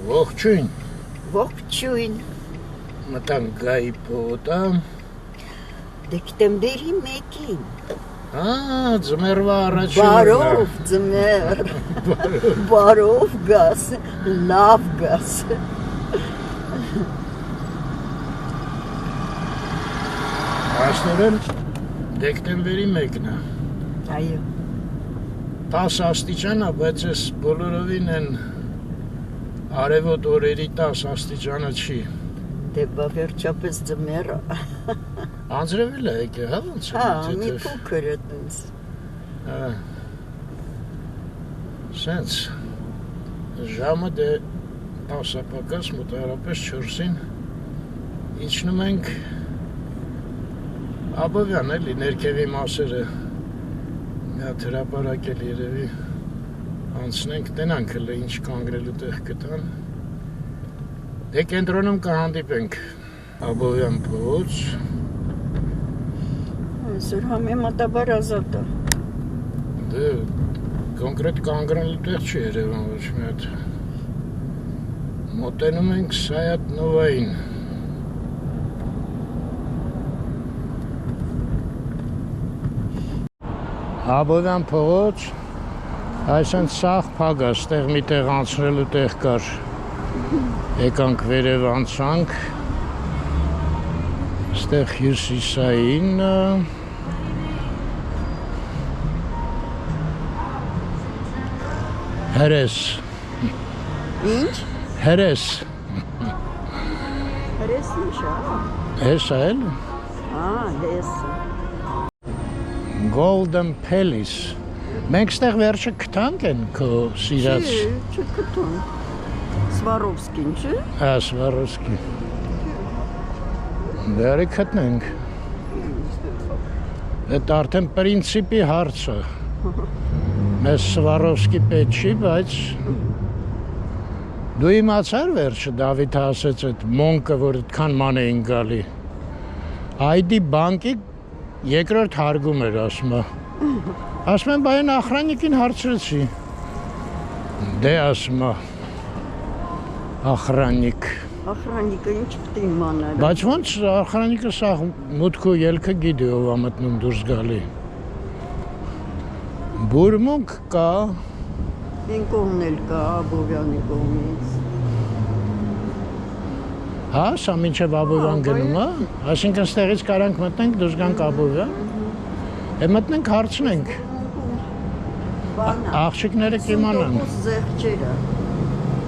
Ողջույն։ Ողջույն։ Մտանք Գայի փողոտա։ Դեկտեմբերի 1-ին։ Ձմեռվա առաջին։ Բարով ձմեռ։ Բարով գաս, լավ գաս։ Այսօր դեկտեմբերի 1-ն է։ Այո։ 10 աստիճան է, բայց այս բոլորովին են արևոտ օրերի 10 աստիճանը չի։ Դե բա վերջապես ձմեռ է։ Անձրևել է եկել, հա ոնց է։ Մի փոքր է տենց։ Սենց ժամը դե 10-ը պակաս մոտավորապես 4-ին իջնում ենք Աբովյան էլի ներքևի մասերը մի հատ հրապարակել երևի անցնենք, տենանք էլ ինչ կանգնելու տեղ կտան։ Դե կենտրոնում կհանդիպենք Աբովյան փողոց։ Այսօր համեմատաբար ազատ է։ Դե կոնկրետ կանգնելու տեղ չի երևան ոչ մի հատ։ Մոտենում ենք Սայաթ Նովային։ Աբովյան փողոց, այսեն սաղ փագ է, ստեղ մի տեղ անցնելու տեղ կար։ Եկանք վերև անցանք, ստեղ հյուսիսային հերես։ Ինչ? Հերես։ Հերես ինչ է։ Հես է էլ։ Հես։ Golden Palace։ Մենք ստեղ վերջը կտանք են քո սիրած։ Չի կտուն։ Սվարովսկին, չէ։ Հա, Սվարովսկի։ Դե կտնենք։ Դա արդեն պրինցիպի հարց է։ Մեզ Սվարովսկի պետք չի, բայց դու իմացար վերջը Դավիթը ասեց այդ մոնկը, որ այդքան ման էին գալի։ ID բանկի երկրորդ հարգում էր ասում է։ Ասում եմ, բայ այն ախրանիկին հարցրեցի։ Դե ասում է ախրանիկ։ Ախրանիկը ինչ պետք է իմանալ։ Բայց ոնց ախրանիկը սա մուտք ու ելքը գիտի ով է մտնում դուրս գալի։ Բուրմունք կա։ Այն կողմն էլ կա, Աբովյանի կողմից։ Հա, սա մինչև Աբովյան գնում է, այսինքն ստեղից կարանք մտնենք, դուրս գանք Աբովյան, մտնենք հարցնենք, աղջիկները կիմանան, 20-ից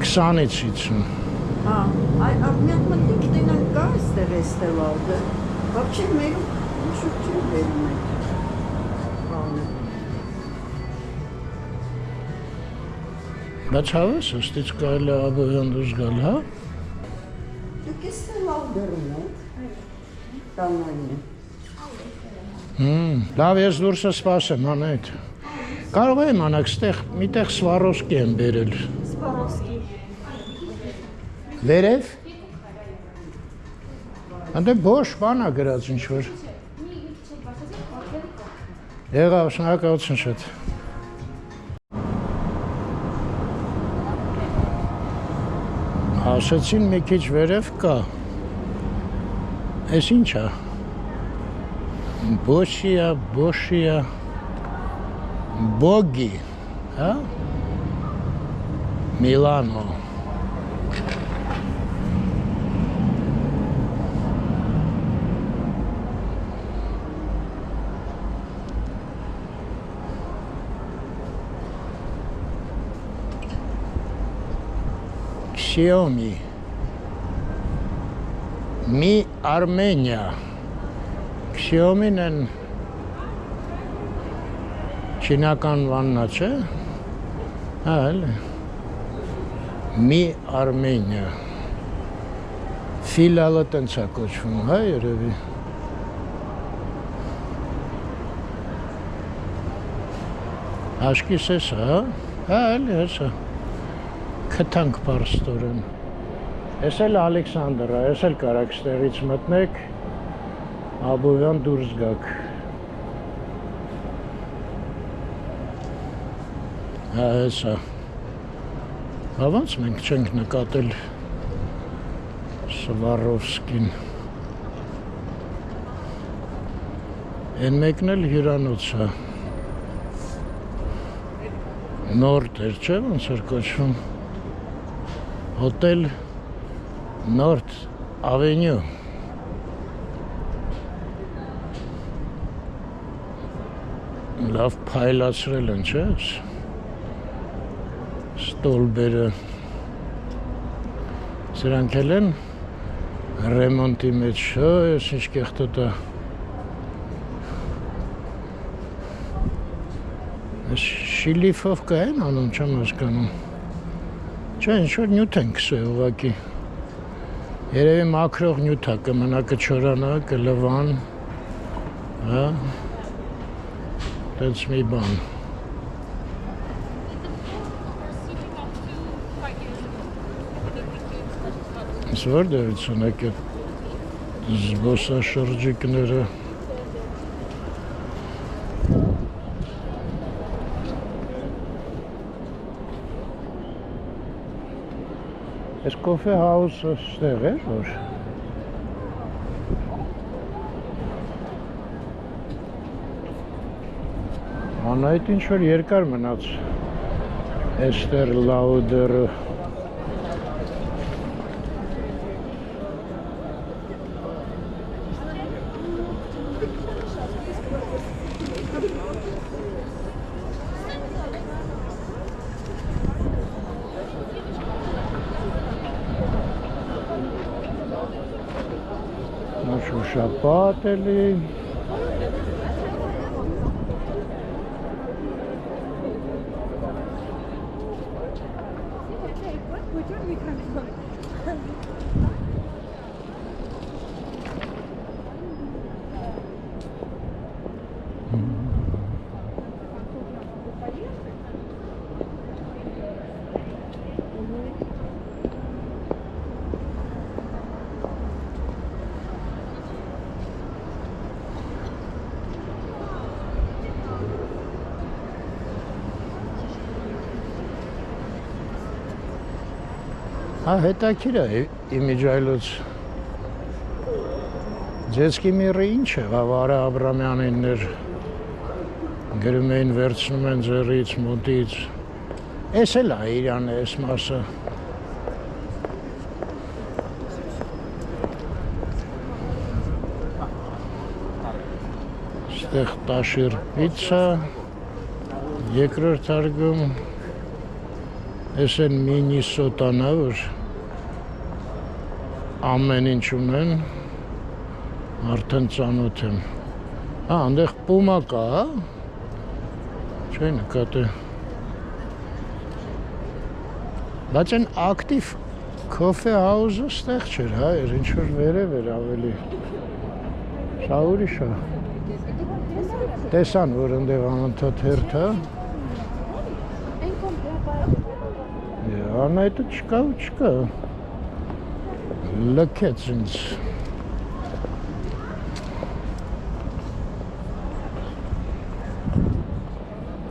50։ Հա, միատ մտնենք տենանք կա այստեղ Էստելադը, վաբչե մեր շուտ չի վերում ենք։ Բայց հավես, ոստից կարելի է Աբովյան դուրս գալ, հա։ Դուք Էստելադերում եք, տանային է։ Լավ, ես դուրսը սպասեմ, անետ։ Կարող եմ անակ, ստեղ միտեղ Սվարովսկի եմ բերել։ Սվարովսկի։ Վերև։ Անդե բոշ բան է գրած ինչ-որ։ Եղավ, շնորհակալություն շատ։ Ասեցին մի քիչ վերև կա։ Էս ինչ է։ Բոշիա, բոշիա, բոգի, հա? Միլանո։ Xiaomi, Mi Armenia, Xiaomi-ն են չինական վաննա, չէ? Հա, էլի, Mi Armenia, ֆիլալը տենց է կոչվում, հա, երևի։ Աշկիս ես, հա, հա, էլի, հեսա։ Կտանք պարստորեն։ Ես էլ Ալեքսանդր է, ես էլ կարակ ստեղից մտնեք, Աբովյան դուրս գաք։ Հա, հեսա։ Ոնց մենք չենք նկատել Սվարովսկին։ Են մեկն էլ հյուրանոց է։ Նորդ էր, չէ՞ ոնց էր կոչվում։ Հոտել Նորդ Ավենյու։ Լավ փայլացրել են, չէ՞։ Ստոլբերը։ Սրանք էլ են ռեմոնտի մեջ, ես ինչ կեղտոտ է։ Շիլիֆովկա են անում, չեմ հասկանում։ Չէ, ինչ-որ նյութ են քսել ուղղակի։ Երևի մաքրող նյութ է, կմնա կչորանա, կլվան, հա։ That's me bun. Զվարդերություն եք այդ զբոսաշրջիկները։ Այս կոֆե հաուսը ստեղ էր, որ։ Անայդ ինչ-որ երկար մնաց Էստեր Լաուդերը։ Շապատ էլի։ Հա, հետաքրքիր է իմիջայլոց։ Ձեզքի միրը ինչ է, Վավարը Աբրամյանին էր գրում էին վերցնում են ձեռից, մոտից։ Էս էլ է իրան է, էս մասը։ Ստեղ տաշիր պիցա, երկրորդ հարգում, էս են Մինիսոտան է, որ ամեն ինչ ունեն, արդեն ծանոթ եմ։ Հա, այնտեղ Պումա կա, հա։ Չէ նկատել։ Բայց այն ակտիվ կոֆե հաուզը ստեղ չէր, հա, ինչ-որ վերև էր ավելի։ Սա ուրիշ է։ Տեսան, որ ընդեղ անընդհատ հերթ է։ Անայտը չկա ու չկա։ Լքեց ինձ։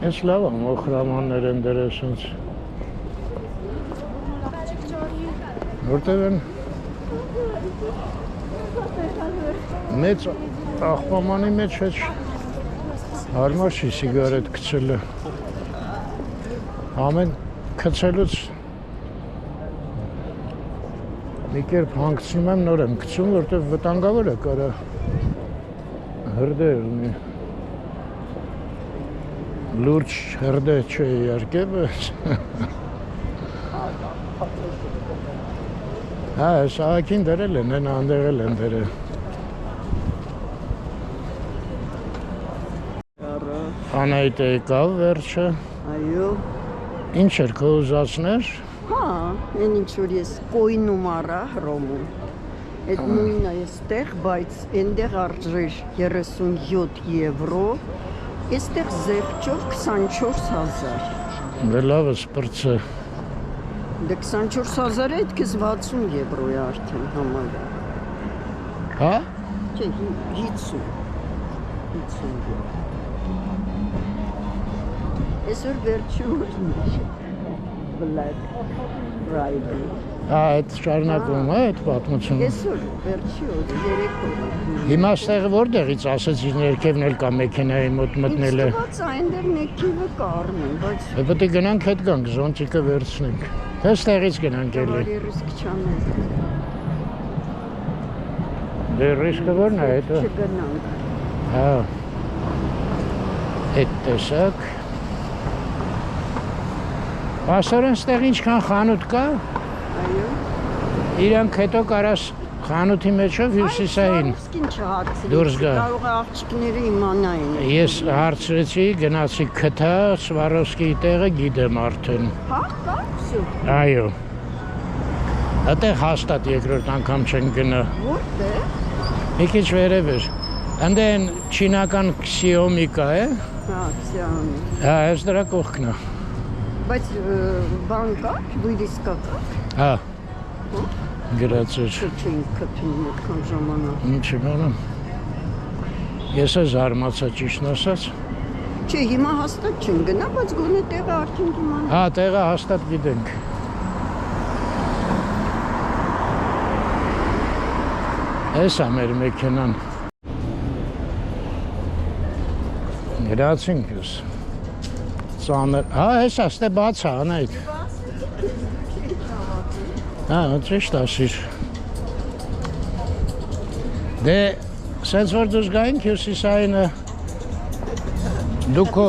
Ես լավ եմ, օխրամաններ են դրես ինձ։ Որտև են մեծ աղբամանի մեջ հեչ հարմար չի սիգարետ կցելը։ Ամեն կցելուց մի կերպ հանգցնում եմ, նոր եմ կցում, որտև վտանգավոր է կարա հրդեր ունի։ Լուրջ հրդե չէ իհարկե, բայց հա, սահակին դրել են, են անդեղել են դրել։ Անայտ եկավ վերջը։ Այո։ Ինչ էր քո ուզածներ։ Հա, այն ինչ որ ես կոյնում արա հռոմում։ Այդ նույնը էստեղ, բայց այնտեղ արժեր 37 եվրո, էստեղ զեղչով 24,000։ Լավը սպրծը։ Դե 24,000 է, այդ քեզ 60 եվրո է արդեն համարը։ Հա։ Չէ, 50 եվրո։ Այսօր վերջի օրն է։ Black Friday։ Այդ շարունակվում է այդ պատմությունը։ Այսօր վերջի օրը երեկո։ Հիմա ստեղը որտեղից ասեցի ներքևն էլ կա մեքենայի մոտ մտնել է։ Իսկ այնտեղ ներքևը կա Արմեն, բայց Պետք է գնանք հետ գանք, զոնտիկը վերցնենք։ Թե ստեղից գնանք էլի։ բարի ռիսկ չանենք։ Դե ռիսկը որն է հետո։ Չգնանք։ Հա։ Այդ տեսակ։ Ասորեն ստեղ ինչքան խանութ կա, Այո։ իրանք հետո կարաս խանութի մեջով հյուսիսային։ Սարսկին չհարցրի։ Դուրս գա։ Կարող է աղջիկները իմանային։ Ես հարցրեցի, գնացի քթա, Սվարովսկիի տեղը գիտեմ արդեն։ Հա, կա, всё։ Այո։ Այդտեղ հաստատ երկրորդ անգամ չեն գնա։ Որտե՞ղ։ Մի քիչ վերև էր։ Անդեն չինական Xiaomi կա է։ Հա, ցյանի։ Հա, այս դրա կողքն է։ Բայց բան կա, վիրիսկա կա։ Հա։ Գրածեր։ Չէին կփին այդքան ժամանակ։ Ինչ իմանամ։ Ես է զարմացա ճիշտն ասած։ Չէ, հիմա հաստատ չեն գնա, բայց գոնե տեղը արդեն իմանա։ Հա, տեղը հաստատ գիտենք։ Էս է մեր մեքենան։ Գրացինք ես։ Ծանր։ Հա, էս է, ստե բաց է, անայդ։ Հա, ճիշտ ասիր։ Դե, սենց որ դուս գայինք հյուսիսայինը, դուք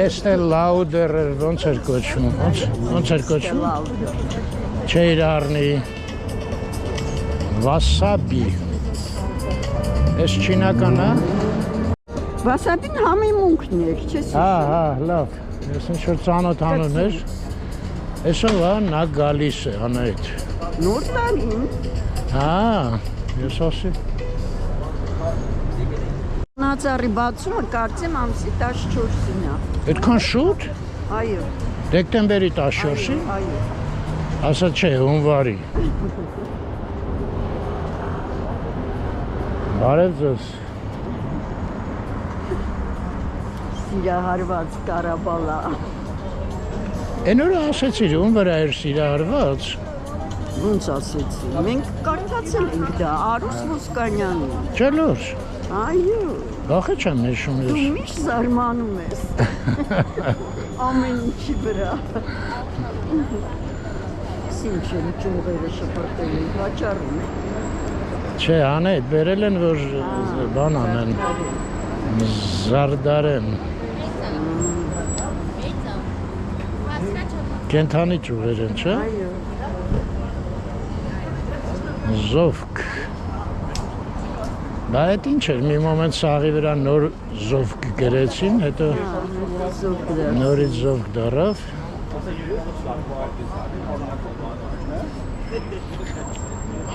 էստե լաուդեր ոնց էր կոչվում, ոնց էր կոչվում։ Չէր առնի, վասաբի, ես չինական է։ Վասաբին համեմունքն էր, չես Հա, հա, լավ, ես ինչ-որ ծանոթ անուն էր, էսով է, նա գալիս է, անայդ։ նոր տարին։ Հա, ես ասի։ Նացարի բացումը կարծեմ ամսի 14-ին է։ Այդքան շուտ, Այո, դեկտեմբերի 14-ի, այո։ ասա չէ, հունվարի։ Բարև ձեզ։ Սիրահարված Կարաբալա։ Այն օրը ասեցիր, ում վրա էր սիրահարված։ Ոնց ասեցի։ Մենք կարդացել ենք դա Արուս Ոսկանյանի։ Չելուր, Այո, վախը չեմ նշում դու ես։ միշտ զարմանում ես։ Ամեն ինչի վրա։ Ինչ են ճյուղերը շպրտել են, վաճառում են։ Չէ, անետ, բերել են, որ բան անեն, զարդարեն։ Կենթանի ճյուղեր են, չէ։ Այո, Զովք։ Դա այդ ինչ էր, մի մոմենտ սաղի վրա նոր զովք գրեցին, հետո զուգը։ նորից զովք դարավ։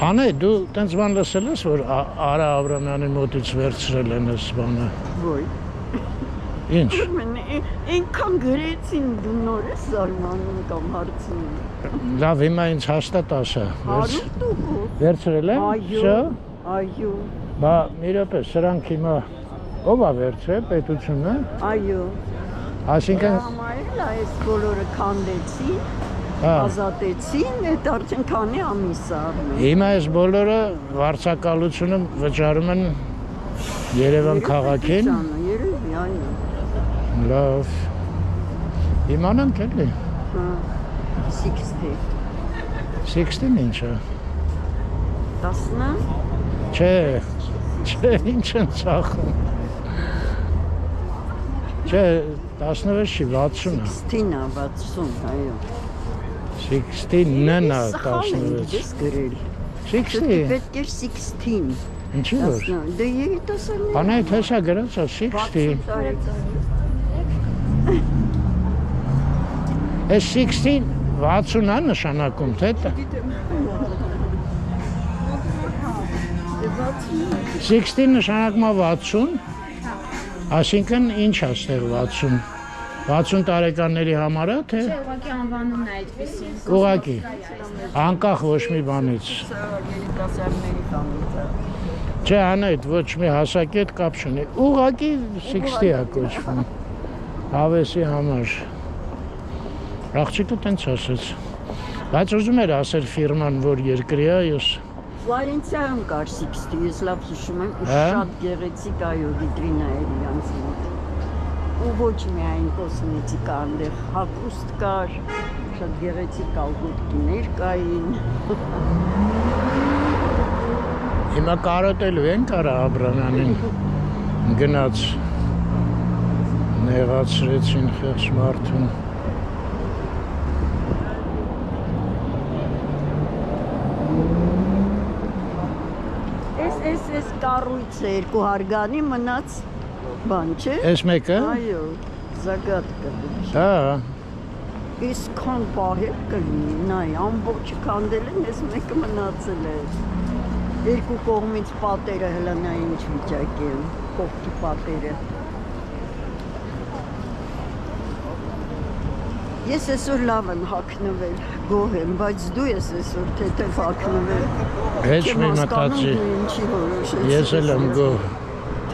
Հանե, դու տենց բան լսել ես, որ Արա Աբրամյանի մոտից վերցրել են ես բանը։ Ոյ։ Ինչ։ Ինքան գրեցին դու նոր ես զարմանում կամ հարցնում։ Լավ, հիմա ինձ հաստատ ասա։ 100%։ Վերցրել են։ Այո, այո, Բա մի րոպե, սրանք հիմա ով է վերցրել, պետությունը։ այո։ Այսինքն, Համարել այս բոլորը քանդեցին, հա, ազատեցին, այդ արդեն քանի ամիս է առնում։ հիմա այս բոլորը վարձակալությունը վճարում են Երևան քաղաքին։ Երևի, այո։ Լավ։ Իմանանք էլի։ Հա, 60։ 16-ին ինչ է։ 10-ը։ Չէ, չէ, ինչ են ծախում։ Չէ, 16 չի, 60 է։ 16-ը, 60, այո։ 16-ն է Սխալ եմ 16։ ես գրել։ 60։ Պետք է 16։ Ինչի՞ որ։ Դե երիտասարդներ։ Անայդ հեսա գրած է 60։ Այս 16 60-ն է նշանակում, թե դա։ 16 նշանակում է 60, այսինքն ինչ է ստեղ 60։ 60 տարեկանների համար է, թե Չէ, ուղղակի անվանումն է այդպեսին։ ուղղակի անկախ ոչ մի բանից։ Երիտասարդների խանութը։ Չէ, անայդ ոչ մի հասակի հետ կապ չունի։ Ուղղակի 60 է կոչվում։ Հավեսի համար։ Աղջիկը տենց ասեց։ Բայց ուզում էր ասել ֆիրման, որ երկրի է, ես Ֆլորենցիայում կար 60, ես լավ հիշում եմ, ու Հա? շատ գեղեցիկ այո վիտրինա էր իրանց մոտ։ Ու ոչ միայն կոսմետիկա այնտեղ, հագուստ կար, շատ գեղեցիկ ալգոտքիներ կային։ հիմա կարոտելու են կարա Աբրամյանին գնաց նեղացրեցին խեղճ մարդուն։ Էս կառույցը 200 գանի մնաց բան չէ։ Էս մեկը։ Այո, զագատկա։ Հա, Իսքան պահել կլինի, նայ, ամբողջը քանդել են, ես մեկը մնացել է։ Երկու կողմից պատերը հլա նա ինչ վիճակի են, կողքի պատերը։ Ես այսօր լավ եմ հագնվել, գոհ եմ, բայց դու ես այսօր թեթև հագնվել։ Հեչ մի մտածի, Ինչի որոշեցի։ ես էլ եմ գոհ։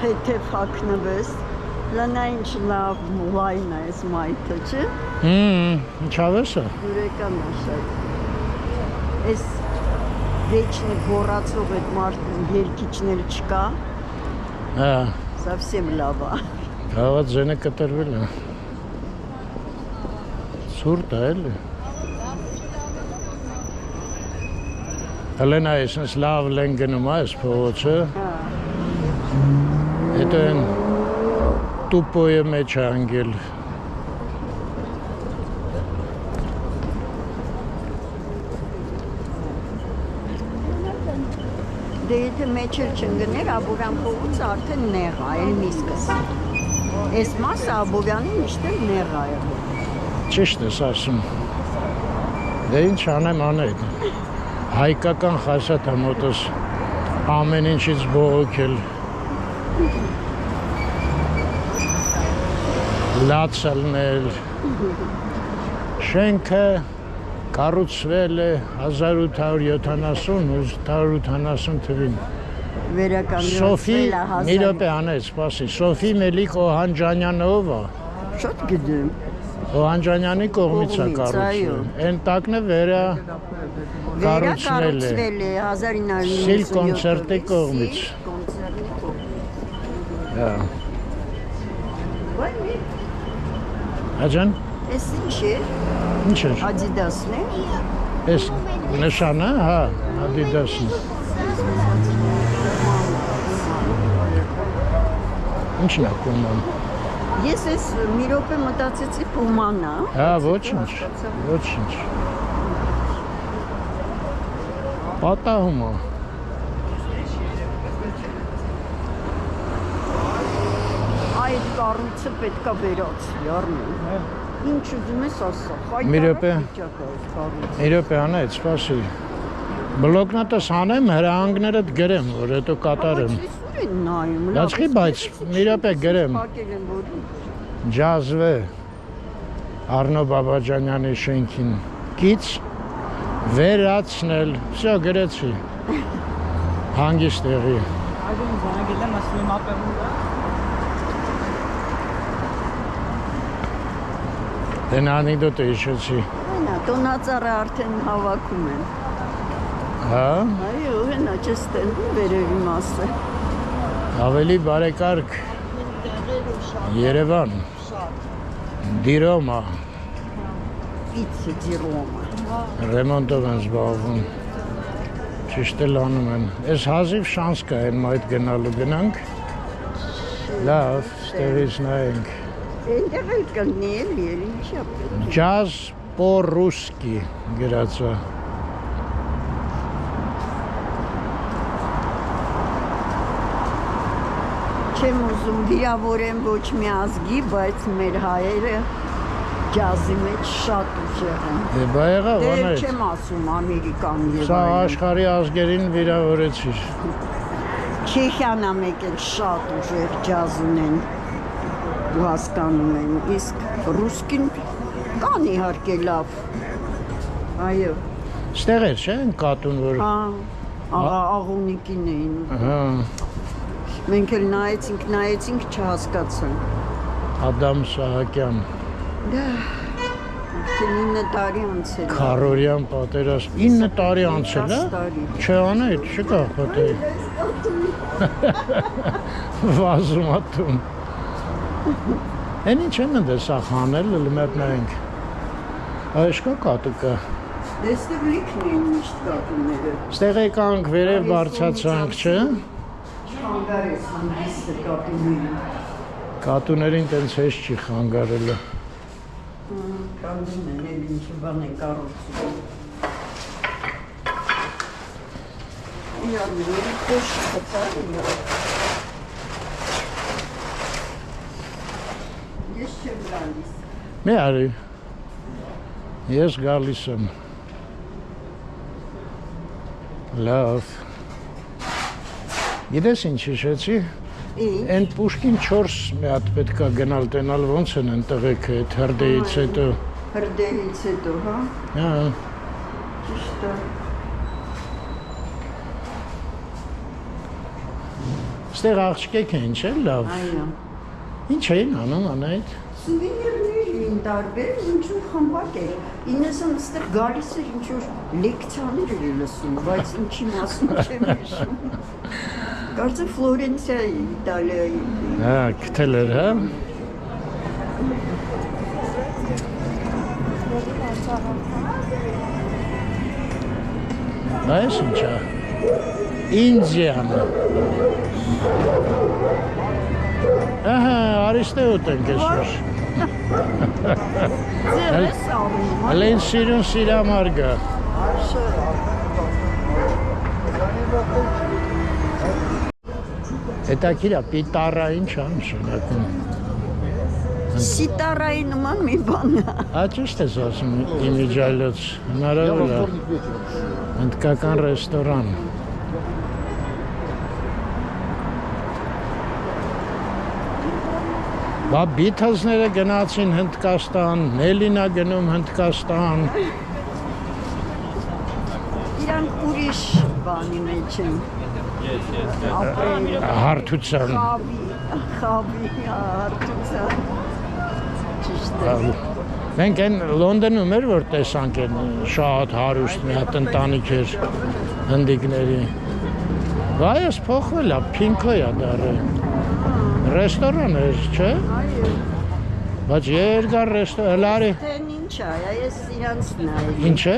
Թեթև հագնվես, լանա ինչ լավ լայն է այս մայթը, չէ։ Ինչավես է։ Յուրեկան է շատ։ Այս վեճնի գորացող այդ մարդն երկիչներ չկա, Հա, совсем լավ է։ հավա ձենը կտրվել է։ Սուրտ է էլի։ Հլենա ես լավ լեն գնում այս փողոցը, Հա, հետո են տուպոյը մեջ է անգել։ դե եթե մեջ էլ չընկներ, Աբովյան փողոցը արդեն նեղ է, էլ միսկս։ Այս մասը Աբովյանի միշտ էլ նեղ է եղել։ Ճիշտ ես ասում։ Դե ինչ անեմ անել։ Հայկական խասատ է մոտս ամեն ինչից բողոքել։ Լացալնել։ Շենքը կառուցվել է 1870-880 թվին։ Սոֆի, Վերականգնվել է մի րոպե անեց, սպասի։ Սոֆի Մելիք Օհանջանյանը ով է։ Շատ գիտեմ։ Օհանջանյանի կողմից է Կողմից, այո։ կառուցվել։ Այն տակն է վերա կառուցվել է։ Վերակառուցվել է 1997 Սիլ կոնցերտի կողմից։ Կոնցերտի կողմից։ Հա։ Բայ, Աջան, Էս ինչ է։ ինչ է։ Adidas-ն է։ Էս նշանը, հա, Adidas-ն։ Ինչն է կոման։ Ես էս մի րոպե մտածեցի Puma-ն է։ Հա, ոչինչ, ոչինչ։ Պատահում է։ Այդ կառույցը պետքա վերացվի, առնի։ Ինչ ուզում ես ասա։ Մի րոպե։ կառույցը։ Մի րոպե անեց, սպասի։ Բլոկնոտս անեմ, հրահանգներդ գրեմ, որ հետո կատարեմ։ Այսօր են նայում։ Լաչքի, բայց մի րոպե գրեմ։ Փակել են որի։ Ջազվե Արնո Բաբաջանյանի շենքին կից վերացնել։ Всё, գրեցի։ Հանգիստ եղի։ Դեն անեկդոտ հիշեցի։ Հենա, տոնածառը արդեն հավաքում են։ Հա, Այո, հենա, չստեն վերևի մասը։ ավելի բարեկարգ Երևան։ Դիրոմա, Պիցի դիրոմը։ ռեմոնտով են զբաղվում։ Ճիշտ էլ անում են։ Այս հազիվ շանս կա այն մայթ գնալու գնանք։ Լավ, ստեղից նայենք։ Այնտեղ էլ կլինի էլի, ինչա պետք։ Ջազ по-русски գրած է։ Չեմ ուզում վիրավորեմ ոչ մի ազգի, բայց մեր հայերը ջազի մեջ շատ ուժեղ են։ Դե բա եղավ Դե անայդ։ չեմ ասում Ամերիկան եւ Սա այլն։ աշխարհի ազգերին վիրավորեցիր։ Չեխիան մեկ էլ շատ ուժեղ ջազ ունեն ու հասկանում են, իսկ ռուսկին կան իհարկե լավ։ Այո, Ստեղ էր, չէ՞, այն կատուն որ։ հա, աղա աղունիկին էին։ Հա, Մենք էլ նայեցինք, չհասկացանք։ Ադամ Սահակյան։ Դա Արդեն 9 տարի անցել է։ Քարորյան պատերազմ 9 տարի անցել է։ 10 տարի։ Չէ, չկա պատեր։ Վազումատում։ Են ինչ են դեսա խանել, լմետնենք։ Այս կա կատուկա։ Դեստեղ լիքն էին միշտ կատուները։ Ստեղ եկանք վերև բարձացանք, չէ։ Չխանգար ես հանդիստը կատուներին։ Կատուներին տենց հեշ չի խանգարելը։ Կանդում են էլ ինչ բան են կառուցում։ Իրար մերի կոշ խծար իրար։ Ես չեմ գալիս։ Մի արի։ Ես գալիս եմ։ Լավ։ Գիտես ինչ հիշեցի։ Են Պուշկին 4 մի հատ պետք է գնալ տենալ ոնց են են տղեկը այդ հրդեից հետո։ Հրդեհից հետո, հա։ Հա։ Ճիշտ է։ Ստեղ աղջկեք են, չէ՞ լավ։ Այո։ Ինչ էին անում անայդ։ Սուվենիրներ էին տարբեր, ինչ-որ խմբակ էր։ Ինեսան ստեղ գալիս էր ինչ-որ լեկցիաներ էր լսում, բայց ինչի մասում չեմ հիշում։ Կարծեմ Ֆլորենցիայի, Իտալիայի։ Հա, գտել էր, հա։ Այս ինչ է։ Ինդիանը։ Ահա, Արիստեոտ ենք այսօր։ Ձեր ես անում։ Հլեն սիրուն սիրամարգա։ Հետաքրքիր է, պիտառա ինչ է նշանակում։ Սիտարայի նման մի բան է։ Հա ճիշտ ես ասում, իմիջայլոց, հնարավոր է, հնդկական ռեստորան։ Բա Բիթլզները գնացին Հնդկաստան, Նելինա գնում Հնդկաստան։ Իրանք ուրիշ բանի մեջ են։ Հարթության։ Խավի, հարթության։ Ճիշտ է։ Մենք են Լոնդոնում էր, որ տեսանք են շատ հարուստ մի հատ ընտանիք էր հնդիկների։ Բայց փոխվել է, Փինքո է դառել։ Ռեստորան էր, չէ՞։ Այո։ Բայց երկար ռեստորան, լարի։ Դեն ինչ է, ես իրանց նայել։ Ինչ է։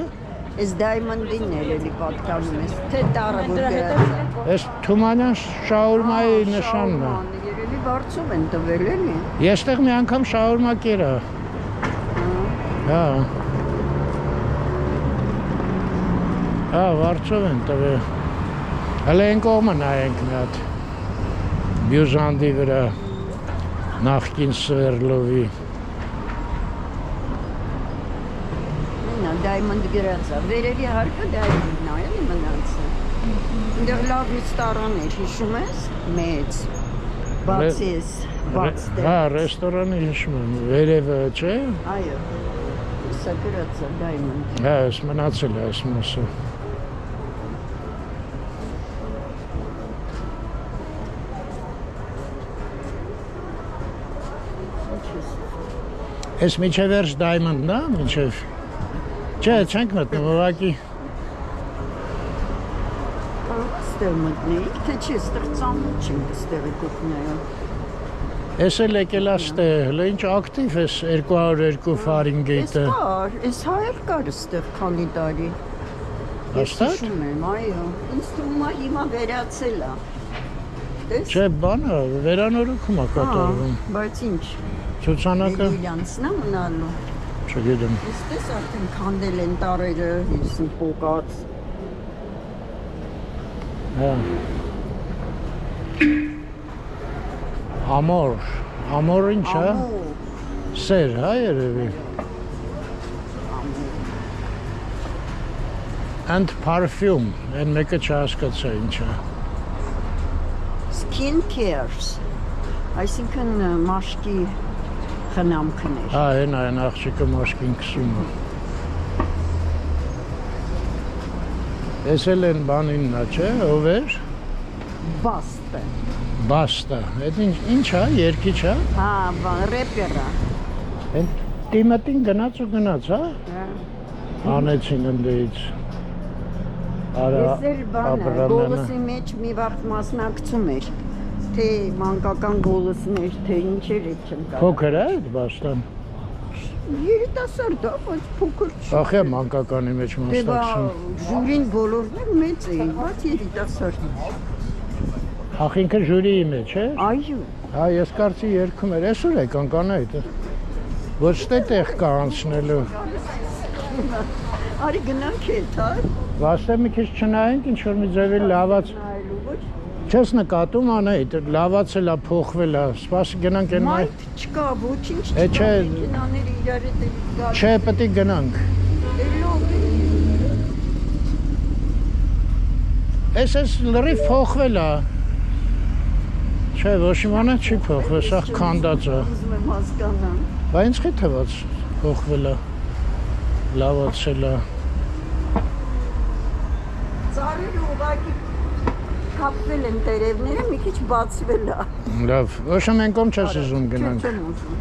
Ես դայմոնդին էլի պատկանում ես, թե տարը որ գրած։ Այս Թումանյան շաուրմայի նշանն է։ Երևի բարձով են տվել էլի։ Ես տեղ մի անգամ շաուրմա կերա։ Հա։ Հա, բարձով են տվել։ Հələ են կողմը նայենք մի հատ։ Բյուժանդի վրա նախկին Սվերլովի։ Նա դայմոնդ գրած է, վերևի հարկը դայմոնդն է, էլի մնացը։ Ինդեղ լավ ռեստորան էր, հիշում ես, մեծ, բաց ես, բաց դեր։ Հա, ռեստորանը հիշում եմ, վերևը, չէ։ Այո, սա գրած է դայմոնդ։ Հա, ես մնացել է այս մասը։ Ես միջև վերջ դայմոնդն է, միջև։ Չէ, չենք մտնում, ուղղակի։ Ստեղ մտնեիք, թե չի, ստեղ ծանոթ չենք ստեղի կողմներով։ Ես էլ եկել աստեղ, հլը ինչ ակտիվ ես 202 Ֆարենհայտը։ Ես հայր կար ստեղ քանի տարի։ Հաստատ։ Հիշում եմ, այո։ Ինձ թվում է հիմա վերացել է։ Տես։ Չէ, բանը վերանորոգում է կատարվում։ Բայց ինչ։ Ցուցանակը Իրանցն է մնալու։ չգիտեմ։ Իստես արդեն քանդել են տարերը, իսն փոկած։ Հա։ Ամոր, ամոր ինչ է։ Սեր, հա երևի։ And perfume, այն մեկը չհասկացա ինչ է։ Skin cares։ Այսինքն մաշկի խնամքներ։ Հա, այն աղջիկը մաշկին քսում է։ Տեսել են բանին նա, չէ, ով էր։ Բաստը։ Բաստա, այդ ինչ է, երկիչ է։ Հա, ռեպերը։ Են Տիմատին գնաց ու գնաց, հա։ Անեցին ընդից։ Արա Ես էլ բանը, Աբրամյանը։ գոլսի մեջ մի վաղ մասնակցում էր, թե մանկական գոլսներ, թե ինչեր է չեմ կարող։ Փոքր է այդ Բաստան։ Երիտասարդ է, բայց փոքր չի։ Ախե մանկականի մեջ Դե բա մասնակցում։ ժյուրին բոլորն էլ մեծ էին, բայց երիտասարդ։ Ախ ինքը ժյուրիի մեջ է։ Այո։ Հա, ես կարծի երգում էր, այսօր եկան կանայք։ Ոչ թե տեղ կա անցնելու։ Արի գնանք հետ, հա։ Վաստե մի քիչ չնայենք, ինչ որ մի ձևի լավաց։ Նայելու ոչ։ Չես նկատում անեիդ, լավացել է, փոխվել է, սպասի գնանք են նայ։ Մայթ չկա, ոչինչ Է, չէ։ չկա, մեքենաները իրար հետ են գալիս։ Չէ, պետք է գնանք։ Էլով է։ Էս լրիվ փոխվել է։ Չէ, ոչ իմանա չի փոխվել, սա քանդած է։ Ուզում եմ հասկանամ։ Բա ինձ չի թվաց փոխվել է, լավացել է։ Ծառերը ուղղակի կապվել են տերևները, մի քիչ բացվել է։ Լավ, ոչ մենք ում չես ուզում գնանք։ Չեմ ուզում։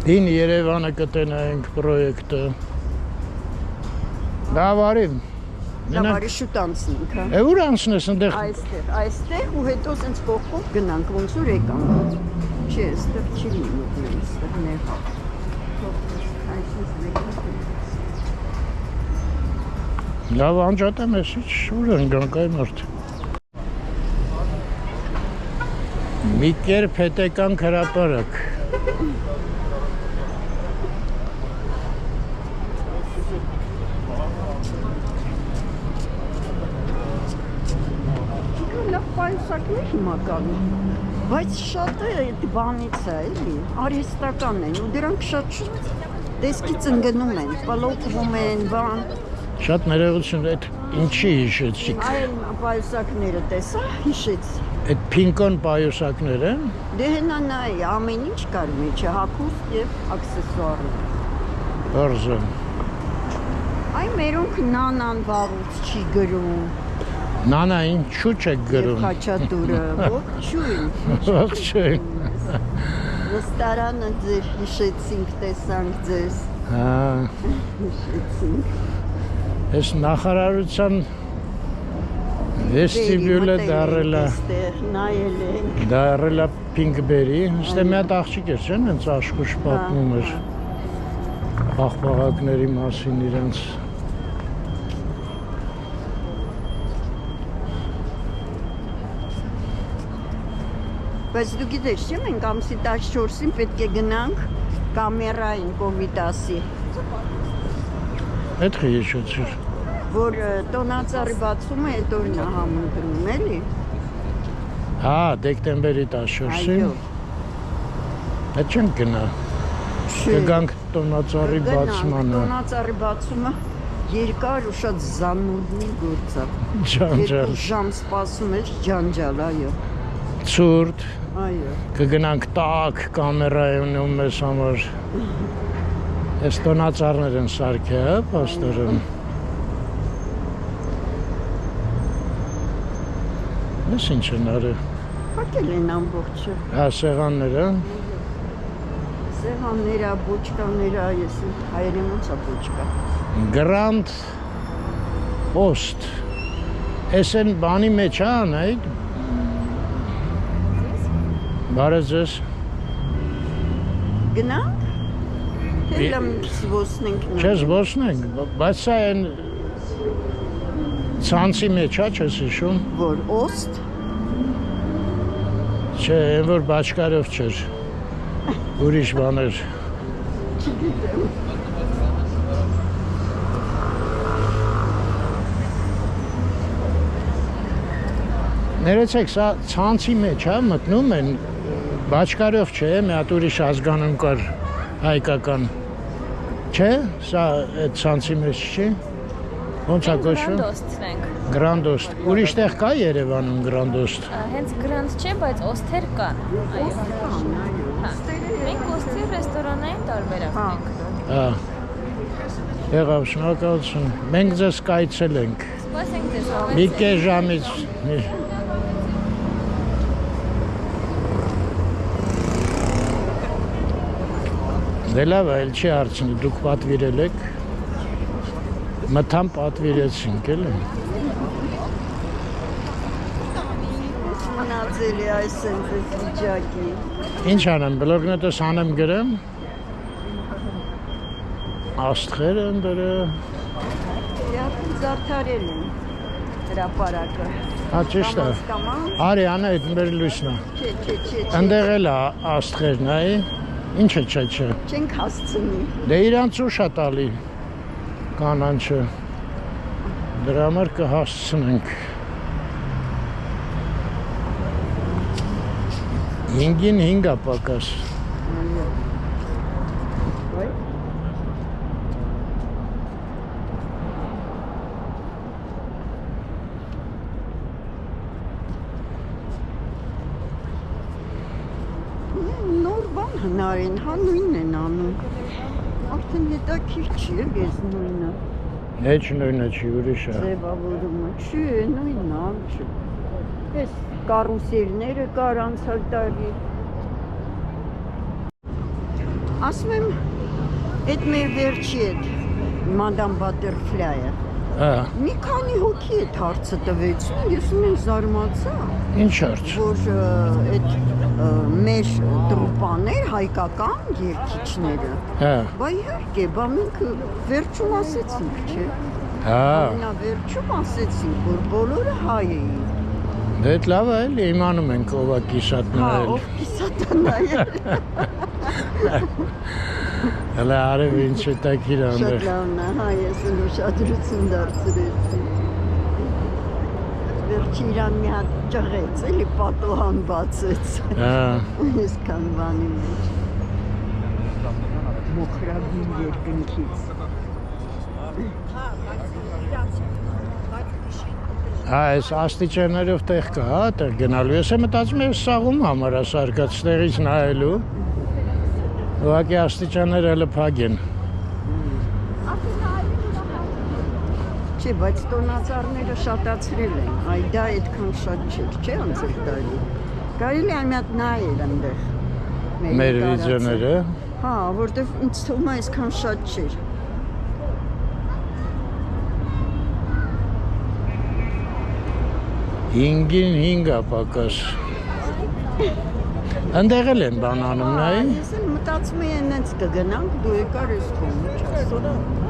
Հին Երևանը կտենայինք պրոյեկտը։ Լավ արի։ Լավ, արի շուտ անցնենք, հա։ Է ուր անցնես ընդեղ։ Այստեղ ու հետո սենց կողքով գնանք, ոնց որ եկանք։ Չէ, այստեղ չի լինում, այստեղ ներ։ Լավ անջատեմ ես, ուր են գանք այ մարդ։ Մի կերպ հետեկան հրապարակ։ Լավ պայուսակներ հիմա կան, բայց շատը այդ բանից է, էլի, արհեստական են ու դրանք շատ տեսքից ընկնում են, պալոկվում են, բան։ Շատ ներողություն, այդ ինչի հիշեցիք։ Այլ պայուսակները տեսա, հիշեց։ Այդ փինկոն պայուսակներ են։ Դե հենա նայ, ամեն ինչ կար մեջը, հագուստ եւ աքսեսուարներ։ Բարձր։ Այ մերոնք նանան վաղուց չի գրում։ Նանա ինչու չեք Եվ գրում։ Խաչատուրը, ողջույն։ Ողջույն։ Ռեստորանը ձեր հիշեցինք, տեսանք ձեզ։ Հա, Հիշեցինք։ այս նախարարության վեստիբյուլը Այստեղ նայել ենք։ դարել է Պինկբերի, այստեղ մի հատ աղջիկ էր, չէ՞, հենց աշխուժ պատմում էր աղբաղակների մասին իրենց։ Բայց դու գիտես, չէ՞, մենք ամսի 14-ին պետք է գնանք կամերային Կոմիտասի, Այդ խիչոցիր։ որ տոնածառի բացումը այդ օրն է համընկնում, էլի։ Հա, դեկտեմբերի 14-ին։ Այո։ Այդ չենք գնա։ Կգանք տոնածառի բացմանը։ Տոնածառի բացումը երկար ու շատ զանուռնի գործ է։ Ջանջալ։ 2 ժամ սպասում ես ջանջալ, այո։ Ցուրտ։ Այո։ Կգնանք տակ կամերայում մեզ համար։ Այս տոնածառներ են սարքե, հա, պաստորում։ Ես ինչ են արել։ Հակել են ամբողջը։ Հա, սեղանները։ Սեղանները, բոճկաները, ես հայերեն ոնց է բոճկա։ Grand Ost։ Էս են բանի մեջ հա, նայք։ Բարև ձեզ։ Գնանք։ Թե լամ զբոսնենք նա։ Չէ, զբոսնենք, բայց սա են ցանցի մեջ հա, չես հիշում։ Որ օստ։ Չէ, այն որ բաճկարով չէր։ Ուրիշ բաներ։ Չգիտեմ։ Ներեցեք, սա ցանցի մեջ հա, մտնում են, բաճկարով չէ, մի հատ ուրիշ ազգանում կար հայկական։ Չէ, սա այդ ցանցի մեջ չի։ Ոնց է կոչվում։ Գրանդ ենք։ Grand Ost։ Ուրիշ տեղ կա Երևանում Grand Ost։ Հենց գրանդ չէ, բայց օսթեր կան։ Այո։ Հա։ Մենք օսթի ռեստորանային տարբերակ Հա։ ենք։ Հա։ Եղավ, շնորհակալություն։ Մենք ձեզ կայցել ենք։ Սպասենք ձեզ։ Մի կես ժամից։ Դե լավ, այլ չի հարցնի, դուք պատվիրել եք։ Մթան պատվիրեցինք, էլի։ Մնացել է այս սենց վիճակի։ Ինչ անեմ, բլոգնետս անեմ գրեմ։ Աստղեր են դրը։ Իրական զարդարել են հրապարակը։ Հա, ճիշտ է։ Արի, անա, այդ մեր լույսնա։ Չէ։ Ընդեղ էլ աստղերն այ։ Ինչ է չէ։ Չենք հասցնի։ Դե իրանց ուշ է տալի կանանչը։ Դրա համար կհասցնենք։ 5-ին 5 է պակաս։ Նոր բան հնարին, հա նույնն են անում։ Արդեն հետաքրքիր չի էլ ես նույնը։ Հեչ նույնը չի, ուրիշ է։ Ձևավորումը չի, նույնն է, չի։ Ես կարուսելները կար անցալ տարի։ Ասում եմ, այդ մեր վերջի այդ Madam Butterfly-ը։ Հա, Մի քանի հոգի այդ հարցը տվեցին, ես ունեմ զարմացա, ինչ հարց։ որ այդ մեր տրուպաներ, հայկական երգիչները, Հա, բա իհարկե, բա մենք վերջում ասեցինք, չէ։ հա, Վերջում ասեցինք, որ բոլորը հայ էին։ դե այդ լավ է, էլի իմանում ենք ով է կիսատ Հա, նայել։ ով կիսատը նայել։ Հələ արև ինչ հետաքրիր Շատ անդեղ։ լավն է, հա, ես էլ ուշադրություն դարձրեցի։ Վերջի իրան մի հատ ճղեց, էլի պատոհան բացեց։ Հա, Այսքան բանի մեջ։ Մոխրագին երկնքից։ հա, այս աստիճաններով տեղ կա, հա, տեղ գնալու։ Ես մտածում եմ սաղում համարասարկած ստեղից նայելու։ Ուղղակի աստիճանները հələ փակ են։ Չէ, բայց տոնածառները շատացրել են, այ դա այդքան շատ չէր, չէ, անցել տարի։ Կարելի է մի հատ նայել այնտեղ։ Մեր վիդեոները։ Հա, որտեվ ինձ թվում է այսքան շատ չէր։ Հինգին 5 է պակաս։ Ընդեղ էլ են բան անում նայի։ Ես էլ մտածում եի այնց կգնանք, դու եկար ես քոմ, ինչ ասում։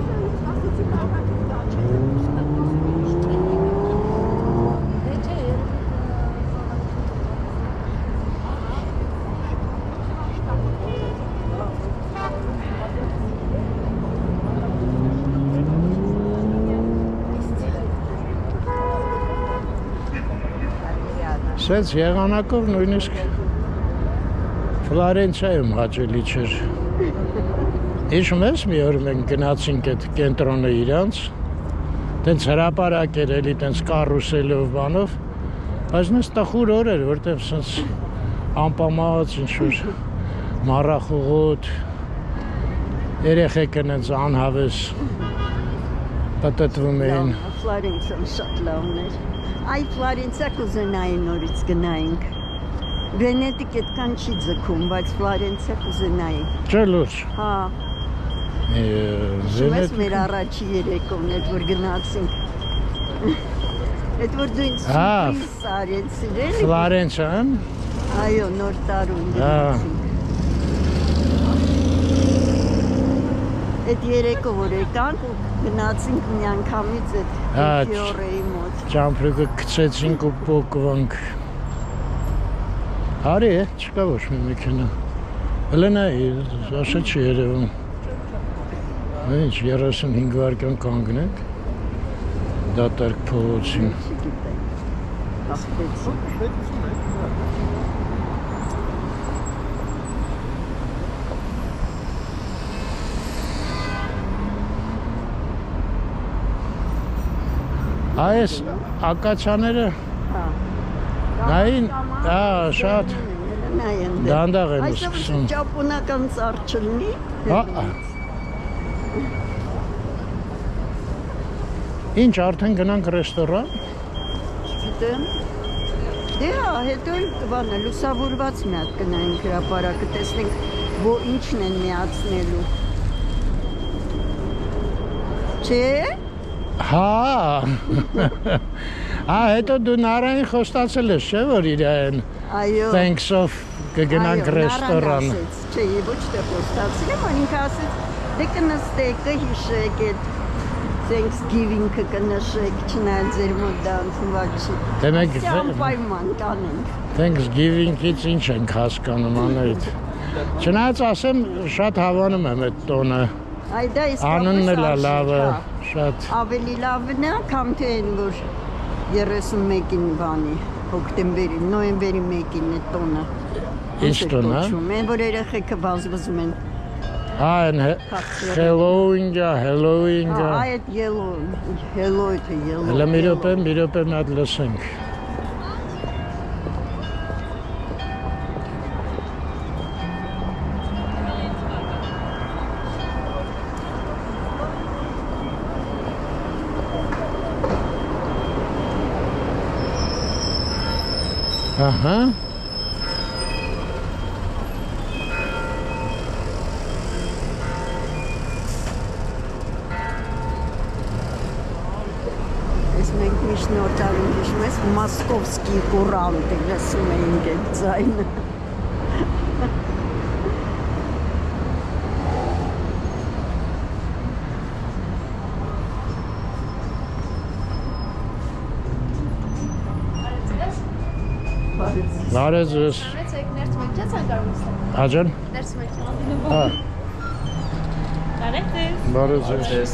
Սենց եղանակով նույնիսկ Ֆլորենցիայում հաճելի չէր։ Հիշում ես մի օր մենք գնացինք այդ կենտրոնը իրանց, տենց հրապարակ էր էլի տենց կարուսելով բանով, բայց նես տխուր օր էր, որտեղ սենց անպամած ինչ-որ մառախուղոտ, երեխեք են հենց անհավես պտտվում էին։ Ֆլորենցիան շատ լավն էր։ Այ Ֆլորենցիա կուզենայի նորից գնայինք։ Վենետիկ այդքան չի ձգում, բայց Ֆլորենցիա կուզենայի։ Չէ լուրջ։ Հա, ես մեր առաջի երեկոն այդ որ գնացինք։ Այդ որ դու ինձ սուրպրիզ արեցիր, էլի։ Ֆլորենցիան։ Այո, նոր տարուն գնացինք։ Այդ երեկո որ եկանք ու գնացինք մի անգամից այդ Ֆիորեի մոտ։ Ճամփրուկը գցեցինք ու փոկվանք։ Հարի է, չկա ոչ մի մեքենա։ Հələ նայ, ասա չի երևում։ Ինչ 35 վայրկյան կանգնենք։ Դատարկ փողոցին։ Չգիտեմ։ Ասպեցինք։ Այս ակացիաները նային, հա, շատ դանդաղ են սկսում։ Այսօր ճապոնական ծառ չլինի։ Հա։ Ինչ, արդեն գնանք ռեստորան։ Չգիտեմ։ Դե հա, հետո էլ բանը լուսավորված մի հատ գնայինք հրապարակը, տեսնենք Ո ինչն են միացնելու։ Չէ։ Հա։ Հետո դու Նարային խոստացել ես, չէ՞ որ իրեն Այո։ thanks of կգնանք ռեստորան։ Չէ, ոչ թե խոստացել եմ, ինքը ասեց, դե կնստեք, կհիշեք այդ Thanksgiving-ը կնշեք, չնայած ձեր մոտ դա ընդունված չի։ Դե մենք անպայման կանենք։ Thanksgiving-ից ինչ ենք հասկանում անայդ։ Չնայած ասեմ, շատ հավանում եմ այդ տոնը։ Այ դա Անունն էլ իսկապես լավը, հա։ շատ։ Ավելի լավն է, քան թե այն, որ 31-ին բանի, հոկտեմբերի, նոյեմբերի 1-ին է տոնը։ Ինչ տոնը։ Մեն որ երեխեքը բազբզում են։ Այն Halloween-ը։ Այդ Halloween-ը։ Հələ մի րոպե մի հատ լսենք։ Ահա։ Ես մենք միշտ նոր տարին հիշում ես մոսկովսկի կուրանտը լսում էինք այդ ձայնը։ Բարև ձեզ։ Եք ներս մեկчас անկարում ստեղ։ Աջան։ Ներս մեկчас։ Հա, Բարև ձեզ։ բարև ձեզ։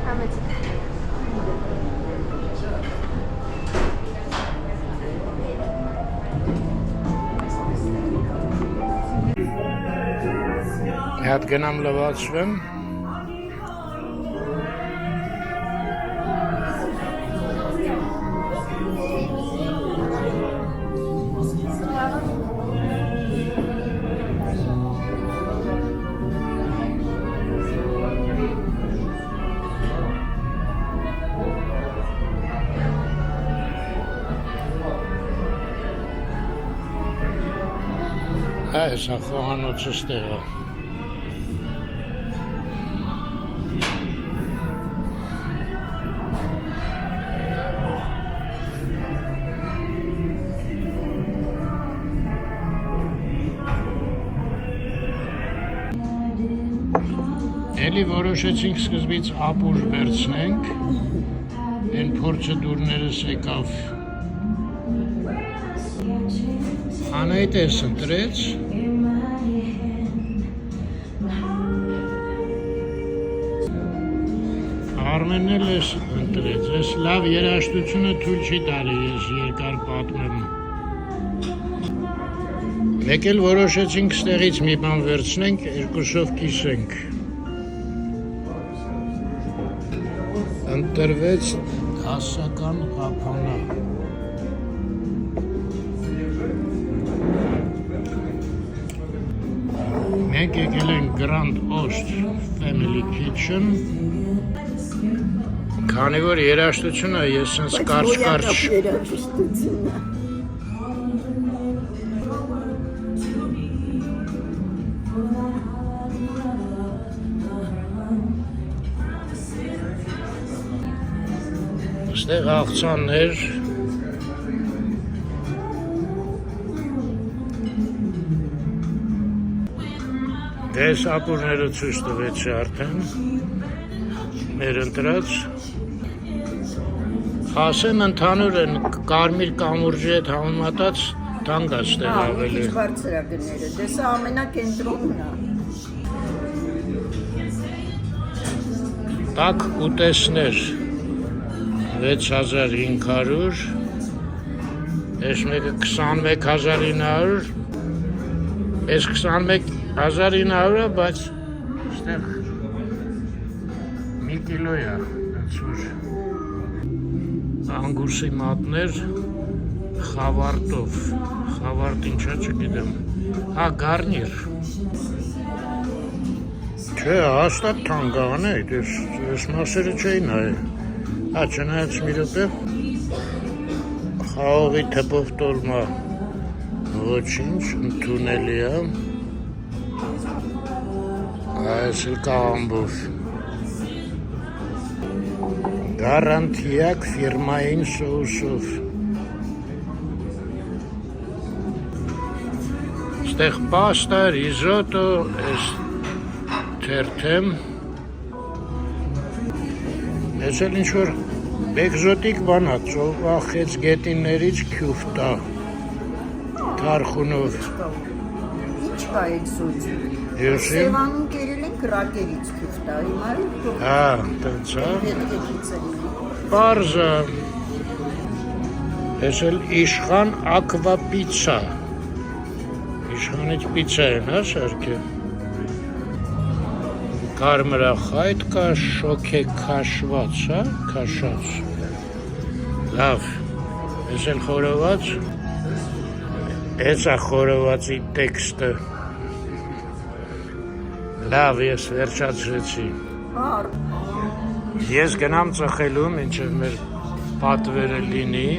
Համեց։ Հատ գնամ լվացվեմ։ Այս խոհանոցը ստեղը։ Էլի որոշեցինք սկզբից ապուր վերցնենք, են փորձեդուրներս եկավ Անայտես ընտրեց, Արմենն էլ ես ընտրեց, ես լավ երաշտությունը թույլ չի տալի, ես երկար պատմեմ։ Մեկ էլ որոշեցինք ստեղից մի բան վերցնենք, երկուսով կիսենք։ Ընտրվեց հասական ղափանա։ Մենք եկել ենք Grand Ost Family Kitchen, քանի որ երաշտությունը ես sense կարճ երաշտությունը։ Ստեղ աղցաններ, դες ապուրները ցույց տվեցի արդեն, մեր ընտրած, ասեմ ընդհանուր են կարմիր կամուրջի հետ համեմատած թանկ է ստեղ ավելի։ Ինչ բարձր է գները, դե սա ամենակենտրոնն է։ Տաք ուտեսներ 6500, այս մեկը 21900, այս 21900-ը, բայց ստեղ մի կիլո է, դեցուր, անգուրսի մատներ խավարտով, խավարտ ինչա չգիտեմ, գարնիր, չէ, հաստատ թանգան է, ես մասերը չէի նայ, չնայած մի րոպե, խաղողի թպով տոլմա Ոչինչ, ընդունելի է։ Այս էլ կաղամբով։ Գարանտիակ ֆիրմային սոուսով։ Ստեղ պաստա, ռիզոտո, այս թերթեմ։ Ես էլ ինչ-որ էկզոտիկ բան է, ծովախեց գետիններից քյուֆտա, թարխունով։ Ինչ կա էքսոտիկ։ Եսի։ Սևանում կերել են կրակերից քյուֆտա, հիմա էլ Հա, տենց է։ հետքից են։ Պարզը։ Ես էլ իշխան ակվա պիցա։ Իշխանից պիցա են, հա, շարքը։ Կարմրախայտ կա, շոքե քաշված, հա, քաշած։ Լավ, ես էլ խորոված, ես է խորովածի տեքստը։ Լավ, ես վերջացրեցի։ Հար։ Ես գնամ ծխելու, մինչև մեր պատվերը լինի։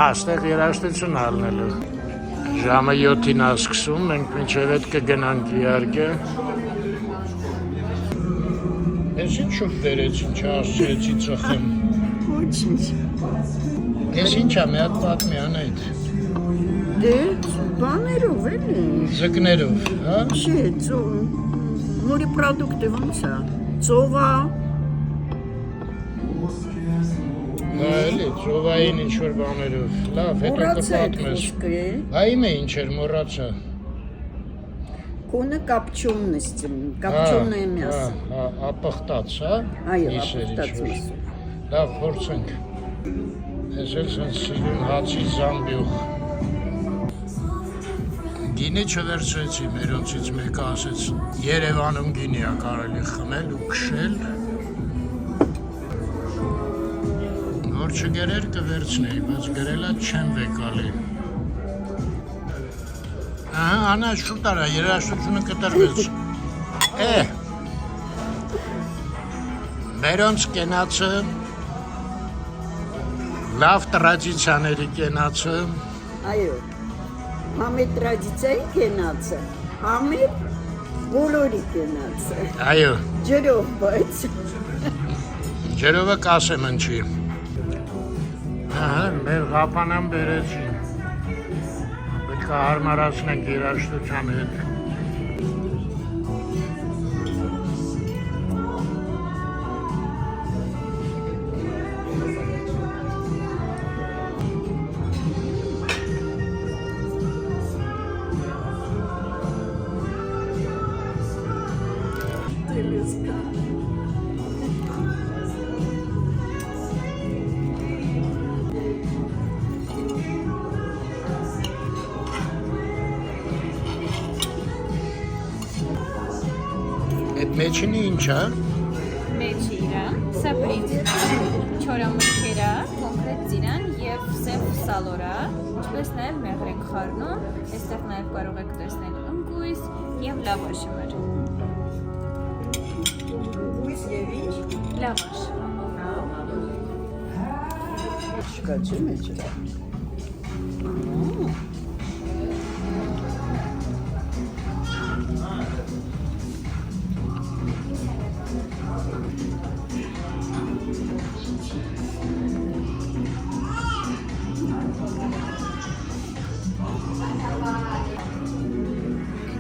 Աստեղ երաշտություն ալնելու։ Ժամը 7-ին ասկսում, մենք մինչև հետ կգնանք իհարկե։ Ես ինչ շուտ վերեցին, չասցրեցի ծխեմ։ Ոչինչ։ Ես ինչ է, մի հատ պատմի անայդ։ Դե, բաներով էլի։ Ձկներով, հա։ Չէ, մորեպրոդուկտը ոնց է։ Ծովա։ Դա էլի, ծովային ինչ-որ բաներով։ Լավ, հետո կպատմես։ Բա իմ է ինչ էր, մոռացա։ Կոնը կապչոնное мясо։ Հա, ապխտած, հա։ Այո, Իսեր ապխտած ինչ-որ։ միսը։ Լավ, փորձենք։ Ես էլ սենց սիրում հացի զամբյուղ։ Գինի չվերցրեցի, մերոնցից մեկը ասեց, Երևանում գինի է կարելի խմել ու քշել։ Որ չգերեր կվերցնեի, բայց գրելա չեմ վեկալի։ Ահա, անա շուտ արա, երաշտությունը կտրվեց։ Մերոնց կենացը, լավ տրադիցիաների կենացը։ Այո, համե տրադիցիայի կենացը, համե բոլորի կենացը։ Այո, Ջրով, բայց։ ջրովը կասեմ ընչի։ Ահա, մեր ղապանան բերեցին։ Պետք է հարմարացնենք երաշտության հետ։ Այդ մեջինը ինչ է։ Մեջիրա, սա բրինձ, չորամուտքերա, կոնկրետ ծիրան եւ սև սալորա, ինչպես նաեւ մեղրենք խառնում, այստեղ նաեւ կարող եք տեսնել ընկույզ եւ լավաշը մեր։ Ույս եւ ինչ։ Լավաշ։ Չկա չէ մեջը։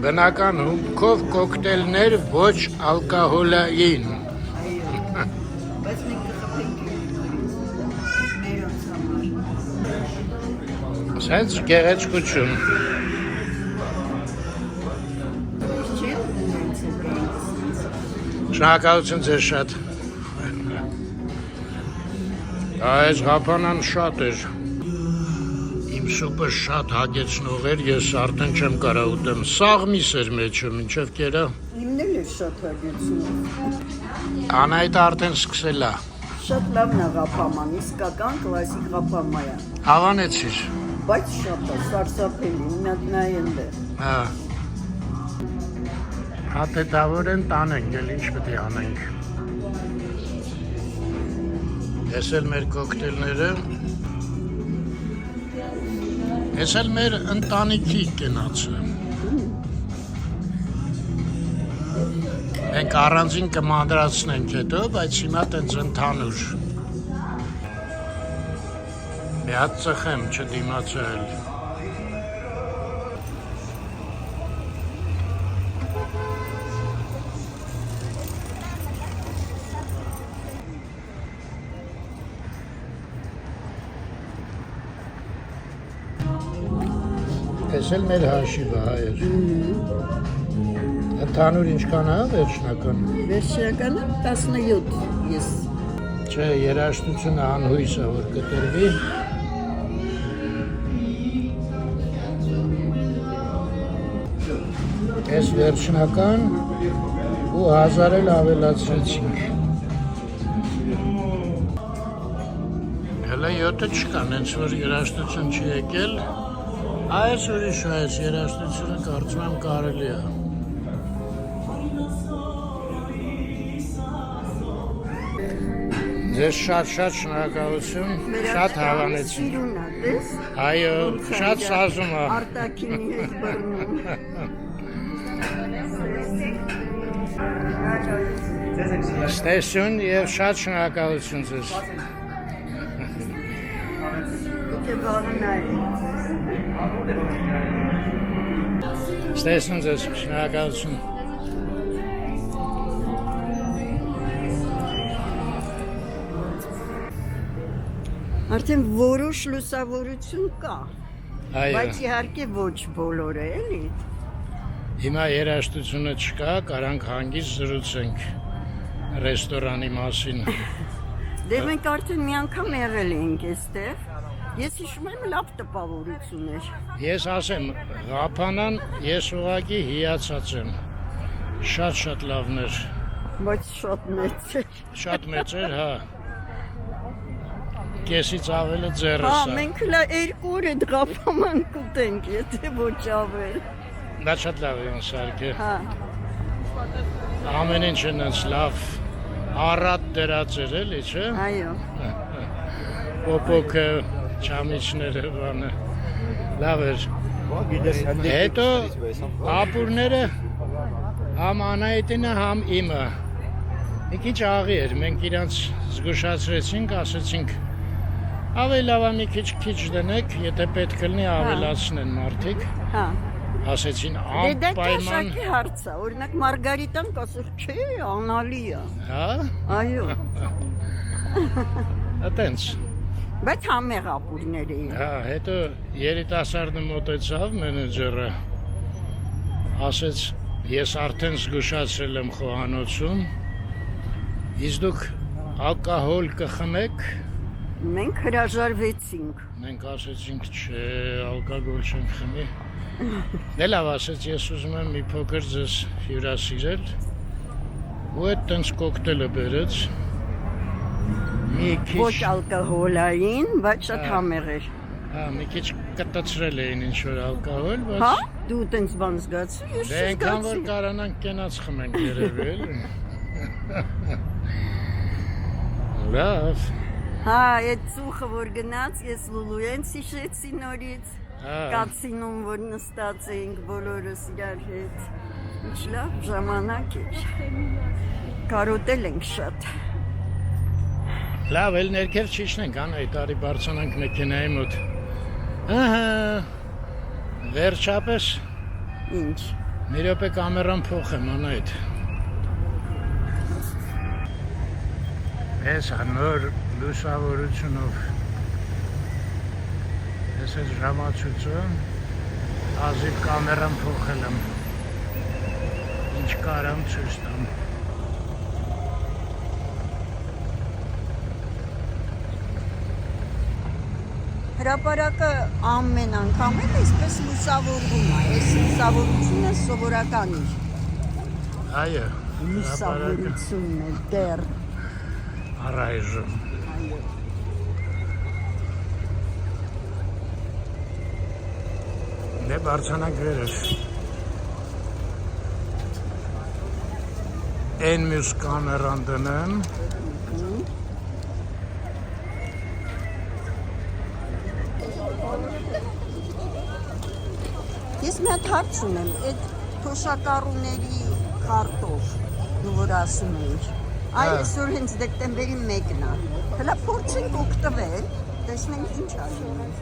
Բնականում քով կոկտեյլներ ոչ ալկոհոլային։ Բայց մենք կխփենք մերոնց համար։ Սենց գեղեցկություն։ Շնորհակալություն ձեզ շատ։ Այս ղապանան շատ էր։ Իմ սուպը շատ հագեցնող էր, ես արդեն չեմ կարա ուտեմ։ Սաղ միս էր մեջը, մինչև կերա։ Իմն էլ է շատ հագեցնում։ Անայտը արդեն սկսել է։ Շատ լավն է ղափաման, իսկական կլասիկ ղափամա է։ Հավանեցիր։ Բայց շատ է, սարսափելի, մատնայենդ է։ Հա։ Հատետավոր են տանենք, էլ ինչ պետք է անենք։ Ես էլ մեր կոկտեյլները Ես էլ մեր ընտանիքի կենացը։ Մենք առանձին կմանդրացնենք հետո, բայց հիմա տենց ընդհանուր։ Մի հատ ծխեմ չդիմացել։ Ես էլ մեր հաշիվը հայեր։ Ընդհանուր ինչքան է վերջնական։ Վերջնականը 17 ես։ Չէ, երաժշտությունը անհույս է, որ կտրվի։ Ես վերջնական ու 1000 էլ ավելացրեցինք։ Հələ 7-ը չկա, նենց որ երաժշտություն չի եկել։ Այս ուրիշ այս երաժշտությունը կարծում եմ կարելի է։ Ձեզ շատ շնորհակալություն, շատ հավանեցին։ Սիրունա, դες։ Այո, շատ սազում է։ Արտակինի հետ բռնում։ Ստեսյուն և շատ շնորհակալություն ձեզ։ Դե բաղնայի։ Ստեսյուն ձեզ, շնորհակալություն։ Արդեն որոշ լուսավորություն կա, Այո, բայց իհարկե ոչ բոլորը էլի։ հիմա երաժշտությունը չկա, կարանք հանգիստ զրուցենք ռեստորանի մասին։ Դե մենք արդեն մի անգամ եղել ենք այստեղ։ Ես հիշում եմ լավ տպավորություն էր։ Ես ասեմ, Ղափանան ես ուղղակի հիացած եմ։ Շատ լավն էր, Բայց շատ մեծ էր։ շատ մեծ էր, հա։ Կեսից ավելը ձեռս Հա, է։ մենք հլա 2 օր այդ Ղափաման կուտենք, եթե ոչ ավել։ Դա շատ լավ է Սարգե։ Հա։ Ամեն ինչ այնց լավ առատ դրած էր էլի, չէ։ Այո։ Պոպոկը, չամիչները, բանը, լավ էր։ Հետո ապուրները համ Անահիտինը, համ իմը մի քիչ աղի էր, մենք իրանց զգուշացրեցինք, ասեցինք ավելի լավ է մի քիչ դնեք, եթե պետք լինի ավելացնեն մարդիկ, Հա։ ասեցին Դե դա անպայման, քաշակի հարց է, օրինակ Մարգարիտան կասեր, չէ, անալի է։ հա, Այո։ այտենց։ Բայց համեղ ապուրներ էին։ Հա, հետո երիտասարդը մոտեցավ մենեջերը, ասեց, ես արդեն զգուշացրել եմ խոհանոցում, իսկ դուք ալկոհոլ կխմեք, Մենք հրաժարվեցինք։ մենք ասեցինք, չէ, ալկոհոլ չենք խմի, դե լավ ասեց, ես ուզում եմ մի փոքր ձեզ հյուրասիրել, ու այդ տենց կոկտեյլը բերեց, մի Ոչ քիչ, ալկոհոլային, բայց շատ համեղ էր։ հա, մի քիչ կտցրել էին ինչ-որ ալկոհոլ, բայց Հա? Դու տենց բան զգացի, ես դե այնքան որ չզգացի։ կարանանք կենաց խմենք երևի էլի։ Լավ, Հա, այդ ծուխը որ գնաց, ես Լուլուեն հիշեցի նորից։ հա, Կացինում որ նստած էինք բոլորս իրար հետ։ Ինչ լավ ժամանակ էր։ Կարոտել ենք շատ։ լավ, էլ ներքև չիջնենք, Անահիտ, արի բարձրանանք մեքենայի մոտ։ Ահա, վերջապես, Ինչ։ մի րոպե կամերան փոխեմ, Անահիտ։ Ես նոր լուսավորությունով ես այդ ժամացույցը ազիվ կամերան փոխել եմ, ինչ կարամ ցույց տամ։ Հրապարակը ամեն անգամ էլ այսպես լուսավորվում է, այս լուսավորությունը սովորական է։ Այո, Լուսավորությունն է դեռ։ առայժմ։ Այո։ Դե բարձրանանք վերև։ Են մյուս կամերան դնեմ։ մի հատ հարց ունեմ, այդ թոշակառուների քարտով, դու որ ասում էիր, այ այսօր հենց դեկտեմբերի 1-ն է, հլա փորձենք օգտվել, տեսնենք ինչ ալինում։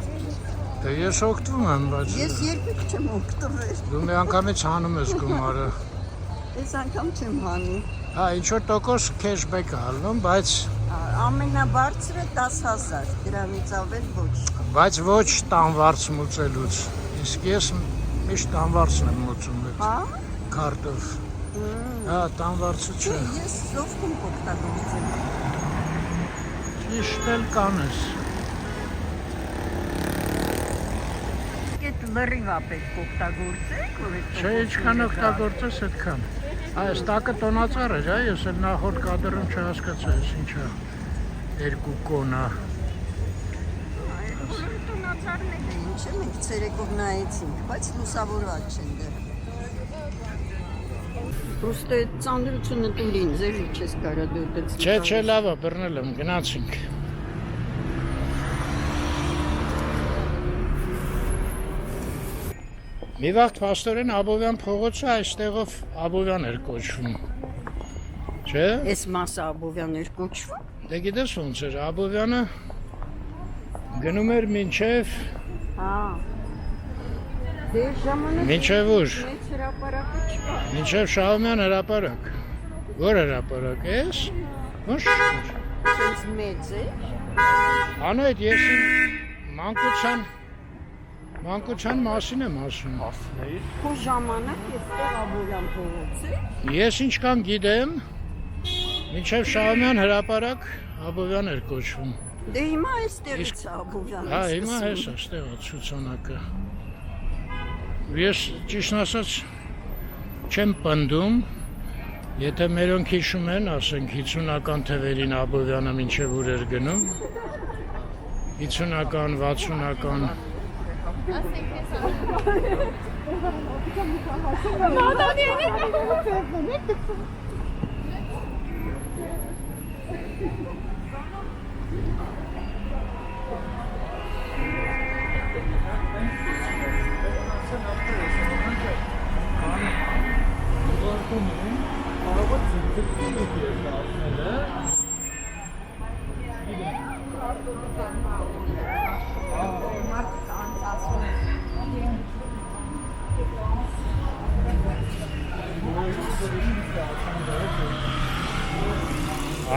Դե ես օգտվում եմ, բայց Ես երբեք չեմ օգտվել, դու մի անգամից հանում ես գումարը։ այս անգամ չեմ հանի։ Հա, ինչ-որ տոկոս քեշբեք է ալնում, բայց Ամենաբարձրը 10,000, դրանից ավել ոչ։ Բայց ոչ տանվարձ մուծելուց, իսկ ես միշտ տանվարձն եմ մուծում այդ Հա? քարտով։ Հա, տանվարձը չէ։ Ես սովքում կօգտագործեմ։ Ճիշտ էլ կանես։ Այդ լրիվ է պետք օգտագործեք, որ այդ Չէ, ինչքան օգտագործես, այդքան։ Այս տակը տոնածառ էր, ես էլ նախորդ կադրում չհասկացա, ես ինչա 2 կոնա։ Տոնածառներ է, ինչ է, մենք ցերեկով նայեցինք, բայց լուսավորված չեն դեռ։ Պրոստը այդ ծանրությունը տուր ինձ, էլի չես կարա դու դից։ Չէ, լավ է, բռնել եմ, գնացինք։ Մի վաղ փաստորեն Աբովյան փողոցը այստեղով Աբովյան էր կոչվում։ Չէ՞։ Այս մասը Աբովյան էր կոչվում։ Դե գիտես ոնց էր, Աբովյանը գնում էր մինչև Հա։ Դե ժամանակ մինչև ուր։ մեծ հրապարակը չկա։ Մինչև Շահումյան հրապարակ։ Որ հրապարակ ես։ Ոնց։ Սենց մեծ է։ Անո այդ ես մանկության մասին եմ ասում։ Քո ժամանակ այստեղ Աբովյան փողոց է։ Ես ինչքան գիտեմ, մինչև Շահումյան հրապարակ Աբովյան էր կոչվում։ Դե հիմա այստեղից է Աբովյանը։ Հա, հիմա հես է, ստեղ է ցուցանակը։ Ես ճիշտն ասած չեմ պնդում, եթե մերոնք հիշում են, ասենք 50-ական թվերին Աբովյանը մինչև ուր էր գնում, 50-ական, 60-ական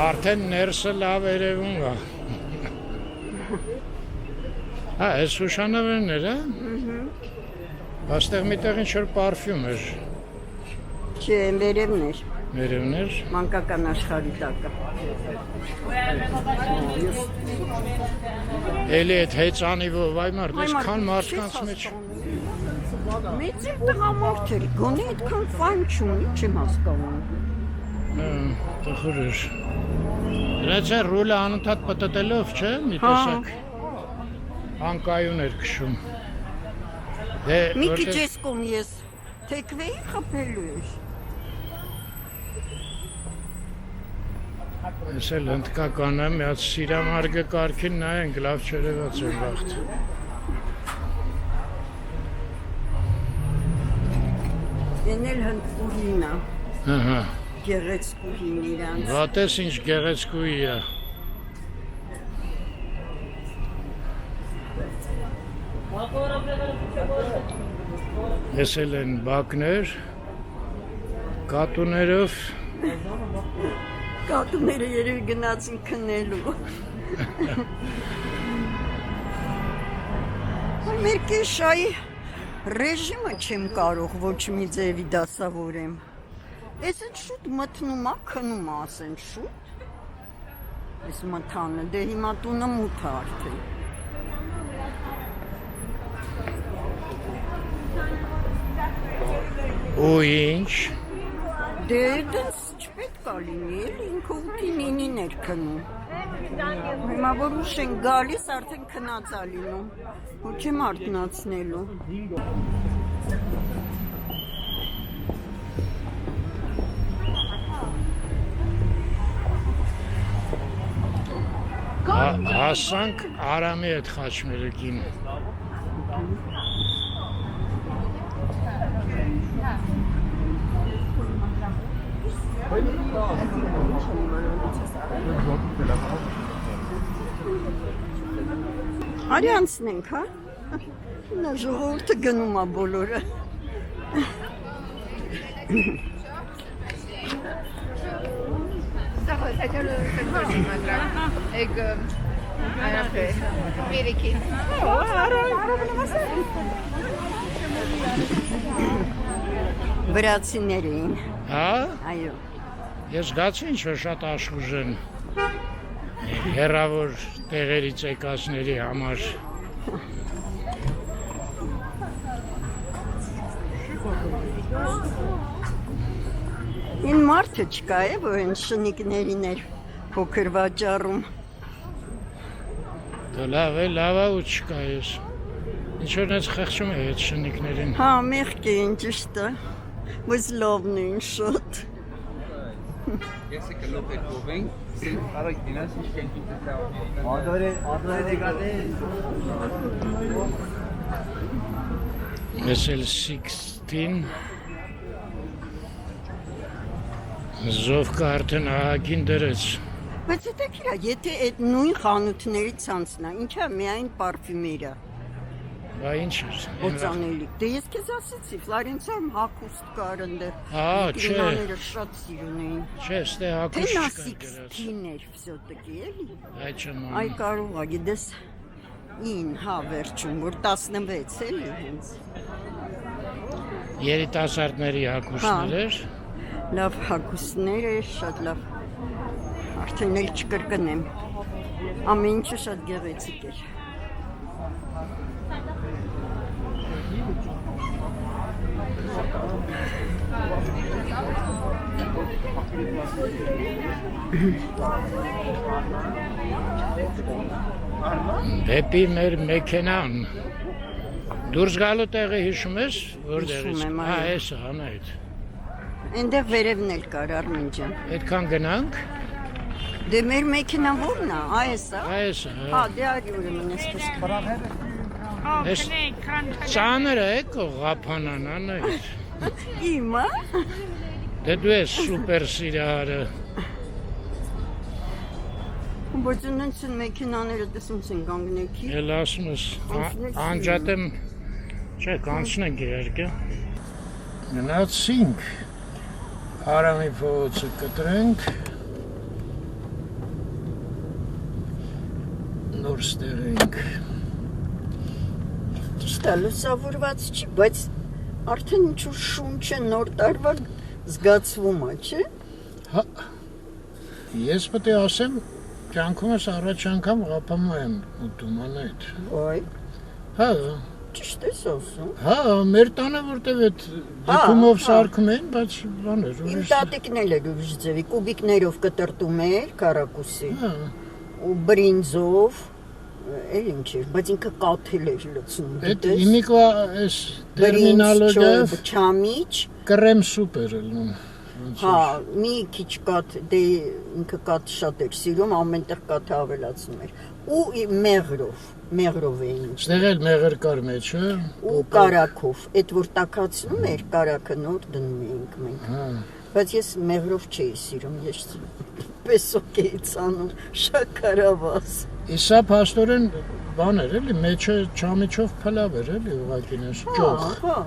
Արդեն ներսը լավ երևում է։ Հա, այս հուշանվերներ, հա։ Աստեղ միտեղ ինչ-որ պարֆյում էր։ Չէ, վերևներ, Վերևներ։ մանկական աշխարհի տակը։ Էլի այդ հեծանիվով, այ մարդ, այսքան մարդկանց մեջ։ Մեծ է տղամարդ էր, գոնե այդքան ֆայն չունի, չեմ հասկանում։ Տխուր էր։ Դրանց է ռուլը անընդհատ պտտելով, չէ՞, մի տեսակ անկայուն էր քշում։ Դե Մի քիչ ես կոմ ես, թեքվեի խփելու էր։ Ես էլ հնդկական եմ, մի հատ սիրամարգը կարգին նայենք, լավ չերևաց են վաղթ։ Են էլ հնդկուհին է, Հա, գեղեցկուհին իրանց։ վատես ինչ գեղեցկուհի է։ Ես էլ են բակներ, կատուներով, Կատուները երևի գնացին քնելու։ Մեր կեշայի ռեժիմը չեմ կարող ոչ մի ձևի դասավորեմ։ Ես այդ շուտ մտնում է, քնում է, ասեն շուտ։ Ես մտանը, դե հիմա տունը մութ է արդեն։ ու ինչ, Դե դες չպետք է լինի, էլ ինքը ուտի նինին էր քնում։ Հիմա որ ուշ են գալիս, արդեն քնած է լինում։ Ու չեմ արթնացնելու։ հասանք Արամի այդ խաչմերուկին։ Արի անցնենք, հա։ Նա ժողովուրդը գնում է բոլորը։ Վրացիներ էին։ Հա? Այո։ Ես զգացի ինչ-որ շատ աշխուժ են հեռավոր տեղերից եկածների համար։ Ին մարդը չկա է, որ են շնիկներին էր փոքր վաճառում։ Դա լավ է, լավ է ու չկա ես։ Ինչ-որ նենց խեղճում է այդ շնիկներին։ Հա, մեղք էին ճիշտ է, բայց լավն էին շատ։ Esse que não tem bem, sim, para que não se esquente de tal. Adore degade. SL16 Զովկը արդեն ահագին դրեց։ Բայց դա քիրա, եթե այդ նույն խանութներից անցնա, ինչա միայն պարֆյումերա։ Բա ինչ է։ Օծանելիք։ Դե ես քեզ ասեցի, Ֆլորենցիայում հագուստ կար այնտեղ։ Հա, չէ։ Կինոները շատ սիրուն էին։ Չէ, ստե Թե հակուշ նա չկա դրած։ 16-ին էր всё-таки, էլի։ Այ չեմ Այ կարող է, գիտես, ին, հա, վերջում, որ 16 էլի հենց։ Երիտասարդների հակուշներ էր։ Լավ հագուստներ էր, շատ լավ։ Արդեն էլ չկրկնեմ։ Ամեն ինչը շատ գեղեցիկ էր։ Դեպի մեր մեքենան։ Դուրս գալու տեղը հիշում ես, որտեղից։ Հիշում եմ, Հա, այո։ էս հան այդ։ Այնտեղ վերևն էլ կար Արմեն ջան։ Այդքան գնանք։ Դե մեր մեքենան ո՞րն է, այս է։ Այս Հա, դե արի ուրեմն այսպես։ Էս ծանր է կողափանան անայդ։ Իմը։ Դե դու ես սուպեր սիրահարը։ Բայց ունեցին մեքենաները տեսնց են կանգնեքի։ Էլ ասում ես Անցնեցին։ անջատեմ։ Չէ, կանցնենք իհարկե։ Գնացինք։ Արամի փողոցը կտրենք։ Նոր ստեղ ենք։ Ճիշտ է, լուսավորված չի, բայց արդեն ինչ-որ շունչը նոր տարվա զգացվում է, չէ։ Հա։ Ես պետք է ասեմ, կյանքումս առաջ անգամ ղափամա եմ ուտում անայդ։ Ոայ, Հա, ճիշտ ես ասում։ հա, մեր տանը որտեվ այդ դեպումով սարքում էին, բայց բաներ Իմ ուրիշ։ տատիկն էլ էր ուրիշ ձևի, կուբիկներով կտրտում էր կարակուսի, Հա, ու բրինձով, էլ ինչ էր, բայց ինքը կաթել էր լցնում, այդ հիմիկվա այս տերմինոլոգիայով չամիչ, կրեմ սուպ էր ելնում։ հա, մի քիչ կաթ, դե ինքը կաթ շատ էր սիրում, ամենտեղ կաթը ավելացնում էր, ու մեղրով էին ինչ։ Ստեղ էլ մեղր կար մեջը։ Ու կարակով, այդ որ տաքացնում էր, կարակը նոր դնում էինք մենք։ Հա, Բայց ես մեղրով չէի սիրում, ես պեսոկ էի ցանում, շաքարավազ։ Իսա փաստորեն բաներ էլի, մեջը չամիչով փլավ էր էլի ուղղակի նես ճոխ։ Հա,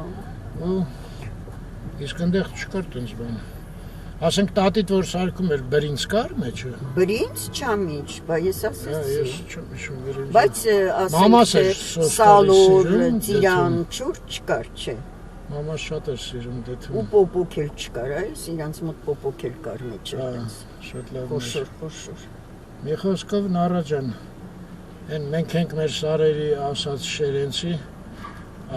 Ու իսկ այնտեղ չկար տենց բան։ Ասենք տատիդ որ սարքում էր բրինձ կար մեջը։ բրինձ չամիչ, բա ես Հա, ասեցի։ ես չեմ հիշում բրինձ։ Բայց Մամաս ասենք էր թե սոս սալոր, սիրում, ծիրան, չուր չկար, չէ։ Մամա շատ էր սիրում Ու դեթում։ պոպոկ էլ չկար, այս իրանց մոտ պոպոկ էլ կար մեջը, Հա, այնց։ շատ լավ էր։ Խոշոր։ Մի խոսքով Նարաջան, են մենք ենք մեր սարերի ասած շերենցի,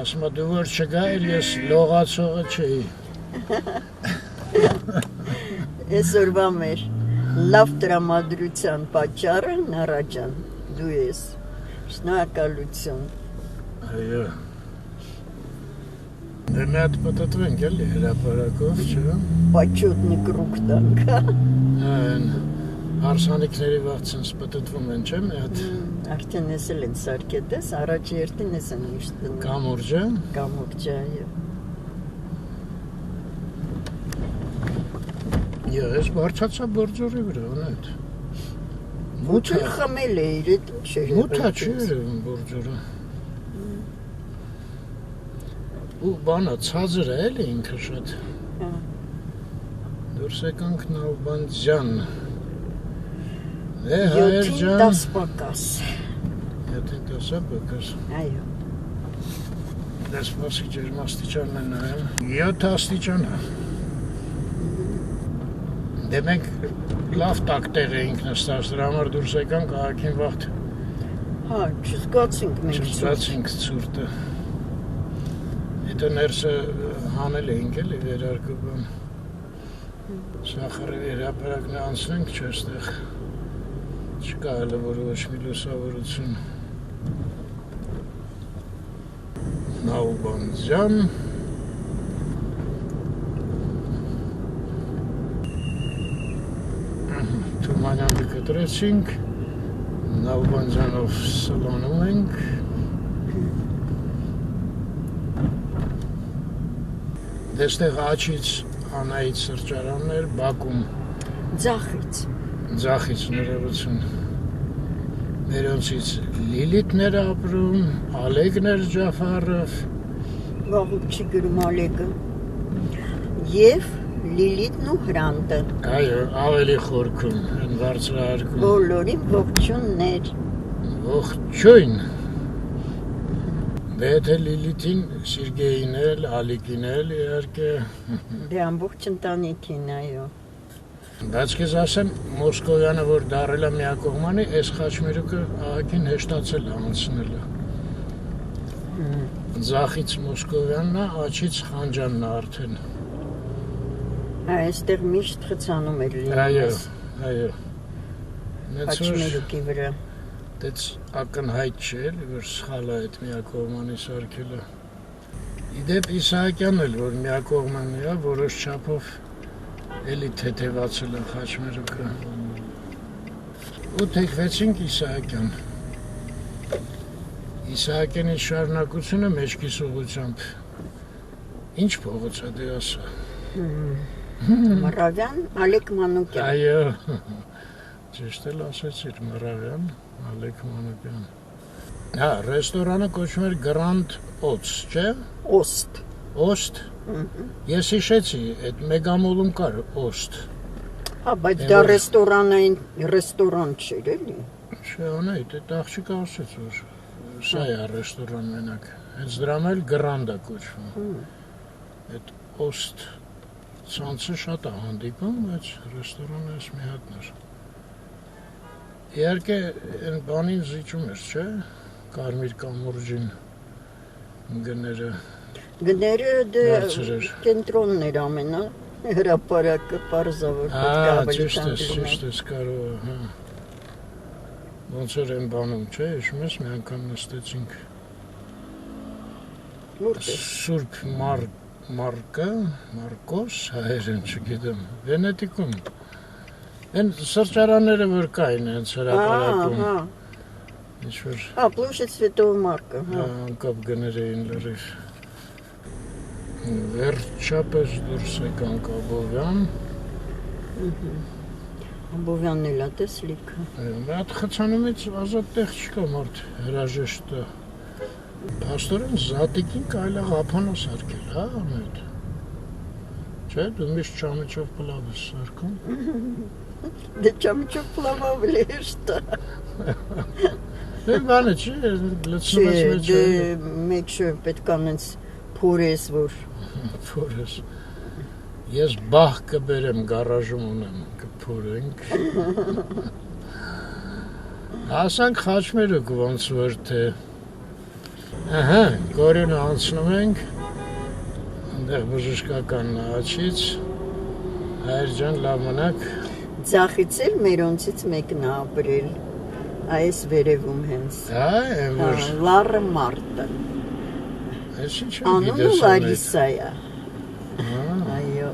ասում է դու որ չգայր ես լողացողը չէի։ Այսօրվա մեր լավ տրամադրության պատճառը Նարաջան, դու ես։ Շնորհակալություն։ Այո։ Դե մի հատ պատտվենք էլի հրապարակով, չէ՞։ Պաչոտնի կրուկ տանք, հա։ Այն հարսանիքների վաղցնց պատտվում են, չէ՞ մի հատ։ Արդեն ես էլ են սարքետես, առաջ երդին ես են միշտ դնում։ Կամուրջը։ Կամուրջը, այո։ Ես բարձացա բարձորի վրա, անետ։ Մութը խմել է իր այդ ինչ էր։ Մութա չի երևում բարձորը։ Ու բանը ցածր է էլի ինքը շատ։ Դուրս եկանք Նալբանդյան։ Հայեր ջան։ 10 պակաս։ 10 պակաս։ Այո։ Դες պասի ջերմաստիճանն է նայեմ։ 7 աստիճան է։ Դե մենք լավ տակ տեղ էինք նստած, դրա համար դուրս եկանք քաղաքին վաղտ։ Հա, չզգացինք մենք։ Չզգացինք ցուրտը։ Հետո ներսը հանել էինք էլի վերարկուբան։ Սախարի վերապարակն անցնենք չստեղ։ Չկա հələ որ ոչ մի լուսավորություն։ Նալբանդյան Թումանյանը կտրեցինք, Նալբանդյանով սլանում ենք։ Դեստեղ աչից Անայից սրճարաններ, Բաքում ձախից ներողություն։ Մերոնցից Լիլիթներ ապրում, Ալեգներ Ջաֆարով։ Վաղուց չի գրում Ալեգը։ Եվ Լիլիթն ու Հրանտը։ Այո, ավելի խորքում, են բարձրահարկում։ Բոլորին ողջուններ։ Ողջույն։ Դե թե Լիլիթին, Սիրգեյին էլ, Ալիկին էլ իհարկե։ Դե ամբողջ ընտանիքին, այո։ Բայց քեզ ասեմ, Մոսկովյանը որ դարել է միակողմանի, այս խաչմերուկը ահագին հեշտացել է անցնելը։ Ձախից Մոսկովյանն է, աչից Խանջյանն է արդեն։ Այստեղ միշտ խցանում էր լինում։ Այո։ Խաչմերուկի վրա։ Դեց ակնհայտ չէ, որ սխալ է այդ միակողմանի սարքելը։ Իդեպ Իսահակյանն էլ որ միակողմանի է, որոշ չափով էլի թեթևացել է խաչմերուկը։ Ու թեքվեցինք Իսահակյան։ Իսահակյանի շարունակությունը մեջքիս ուղղությամբ։ Ինչ փողոց է դե ասա։ Մռավյան, Ալեկ Մանուկյան։ Այո։ Ճիշտ էլ ասեցիր, Մռավյան, Ալեկ Մանուկյան։ Հա, ռեստորանը կոչվում էր Grand Ots, չէ՞։ Օստ։ Ես հիշեցի, այդ Մեգամոլում կար Օստ։ Հա, բայց դա ռեստորան չէր էլի։ Չէ, անայդ, այդ աղջիկը ասեց, որ սա է ռեստորան մենակ։ Հենց դրամ էլ Grand է կոչվում։ Այդ Օստ ցանցը շատ է հանդիպում, բայց ռեստորանը էս մի հատն էր։ Իհարկե, այն բանին զիջում էր, չէ՞, կարմիր կամուրջին գները։ Գները դե կենտրոնն էր ամենա, հրապարակը պարզավոր պետք է ավելի ճիշտ ես կարող է, հա։ Ոնց էր այն բանում, չէ՞, հիշում ես, մի անգամ նստեցինք։ Սուրբ Մարկոս, հայերեն չգիտեմ, Վենետիկում։ Այն սրճարանները որ կային հենց հրապարակում։ Ինչ-որ։ Հա, Պլոշեց Սվետով Մարկը, հա։ Անկապ գներ էին լրիվ։ Վերջապես դուրս եկանք Աբովյան։ Աբովյանն էլ է տեսլիքը։ Այդ խցանումից ազատ տեղ չկա մարդ հրաժեշտը։ Փաստորեն Զատիկին կարելի է ղափանա սարքել, հա, ամետ։ Չէ, դու միշտ ճամիչով պլավ ես սարքում։ Դե ճամիչով պլավ ավելի հեշտ է։ Դե բանը չի, լցնում ես մեջ։ Դե մեկ շո պետք է անենց փորես, որ։ Փորես։ Ես բահ կբերեմ, գարաժում ունեմ, կփորենք։ Հասանք խաչմերուկ ոնց որ թե։ Ահա, գորյունը անցնում ենք, այնտեղ բժշկական աչից, հայր ջան լավ մնաք։ Ձախից էլ մերոնցից մեկն է ապրել, այս վերևում հենց։ Լարը Մարտը։ Անունը Լարիսա է։ Այո։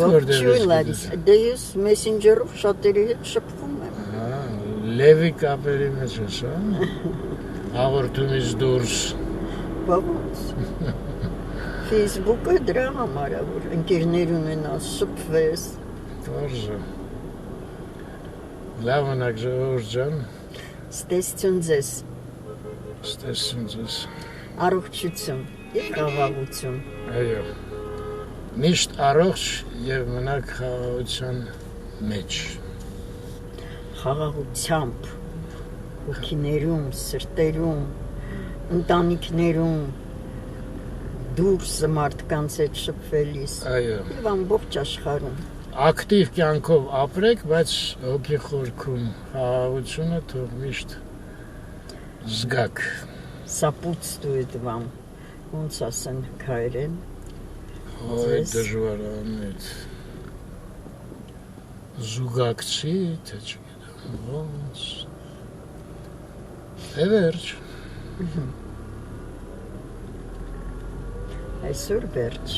Ողջույն Լարիսա, դե ես մեսենջերով շատերի հետ շփվում եմ։ Լևի կապերի մեջ ես, հա։ Հաղորդումից դուրս։ Բավոց։ Facebook-ը դրա համար է, որ ընկերներ ունենաս, շփվես։ Բարձր։ Լավանակ ժողովուրդ ջան, Ստեսություն ձեզ, ստեսություն ձեզ։ առողջություն եւ խաղաղություն։ Այո։ Միշտ առողջ եւ մնաք խաղաղության մեջ։ Խաղաղությամբ, հոգիներում, սրտերում, ընտանիքներում, դուրս մարդկանց հետ շփվելիս Այո։ եւ ամբողջ աշխարհում։ Ակտիվ կյանքով ապրեք, բայց հոգի խորքում խաղաղությունը թող միշտ զգաք։ Сопутствует вам, ոնց ասեն հայերեն։ Ой, Ձեզ։ դժվար անետ։ Զուգակցի, թե չգիտեմ, ոնց։ Վերջ։ Այսօր վերջ։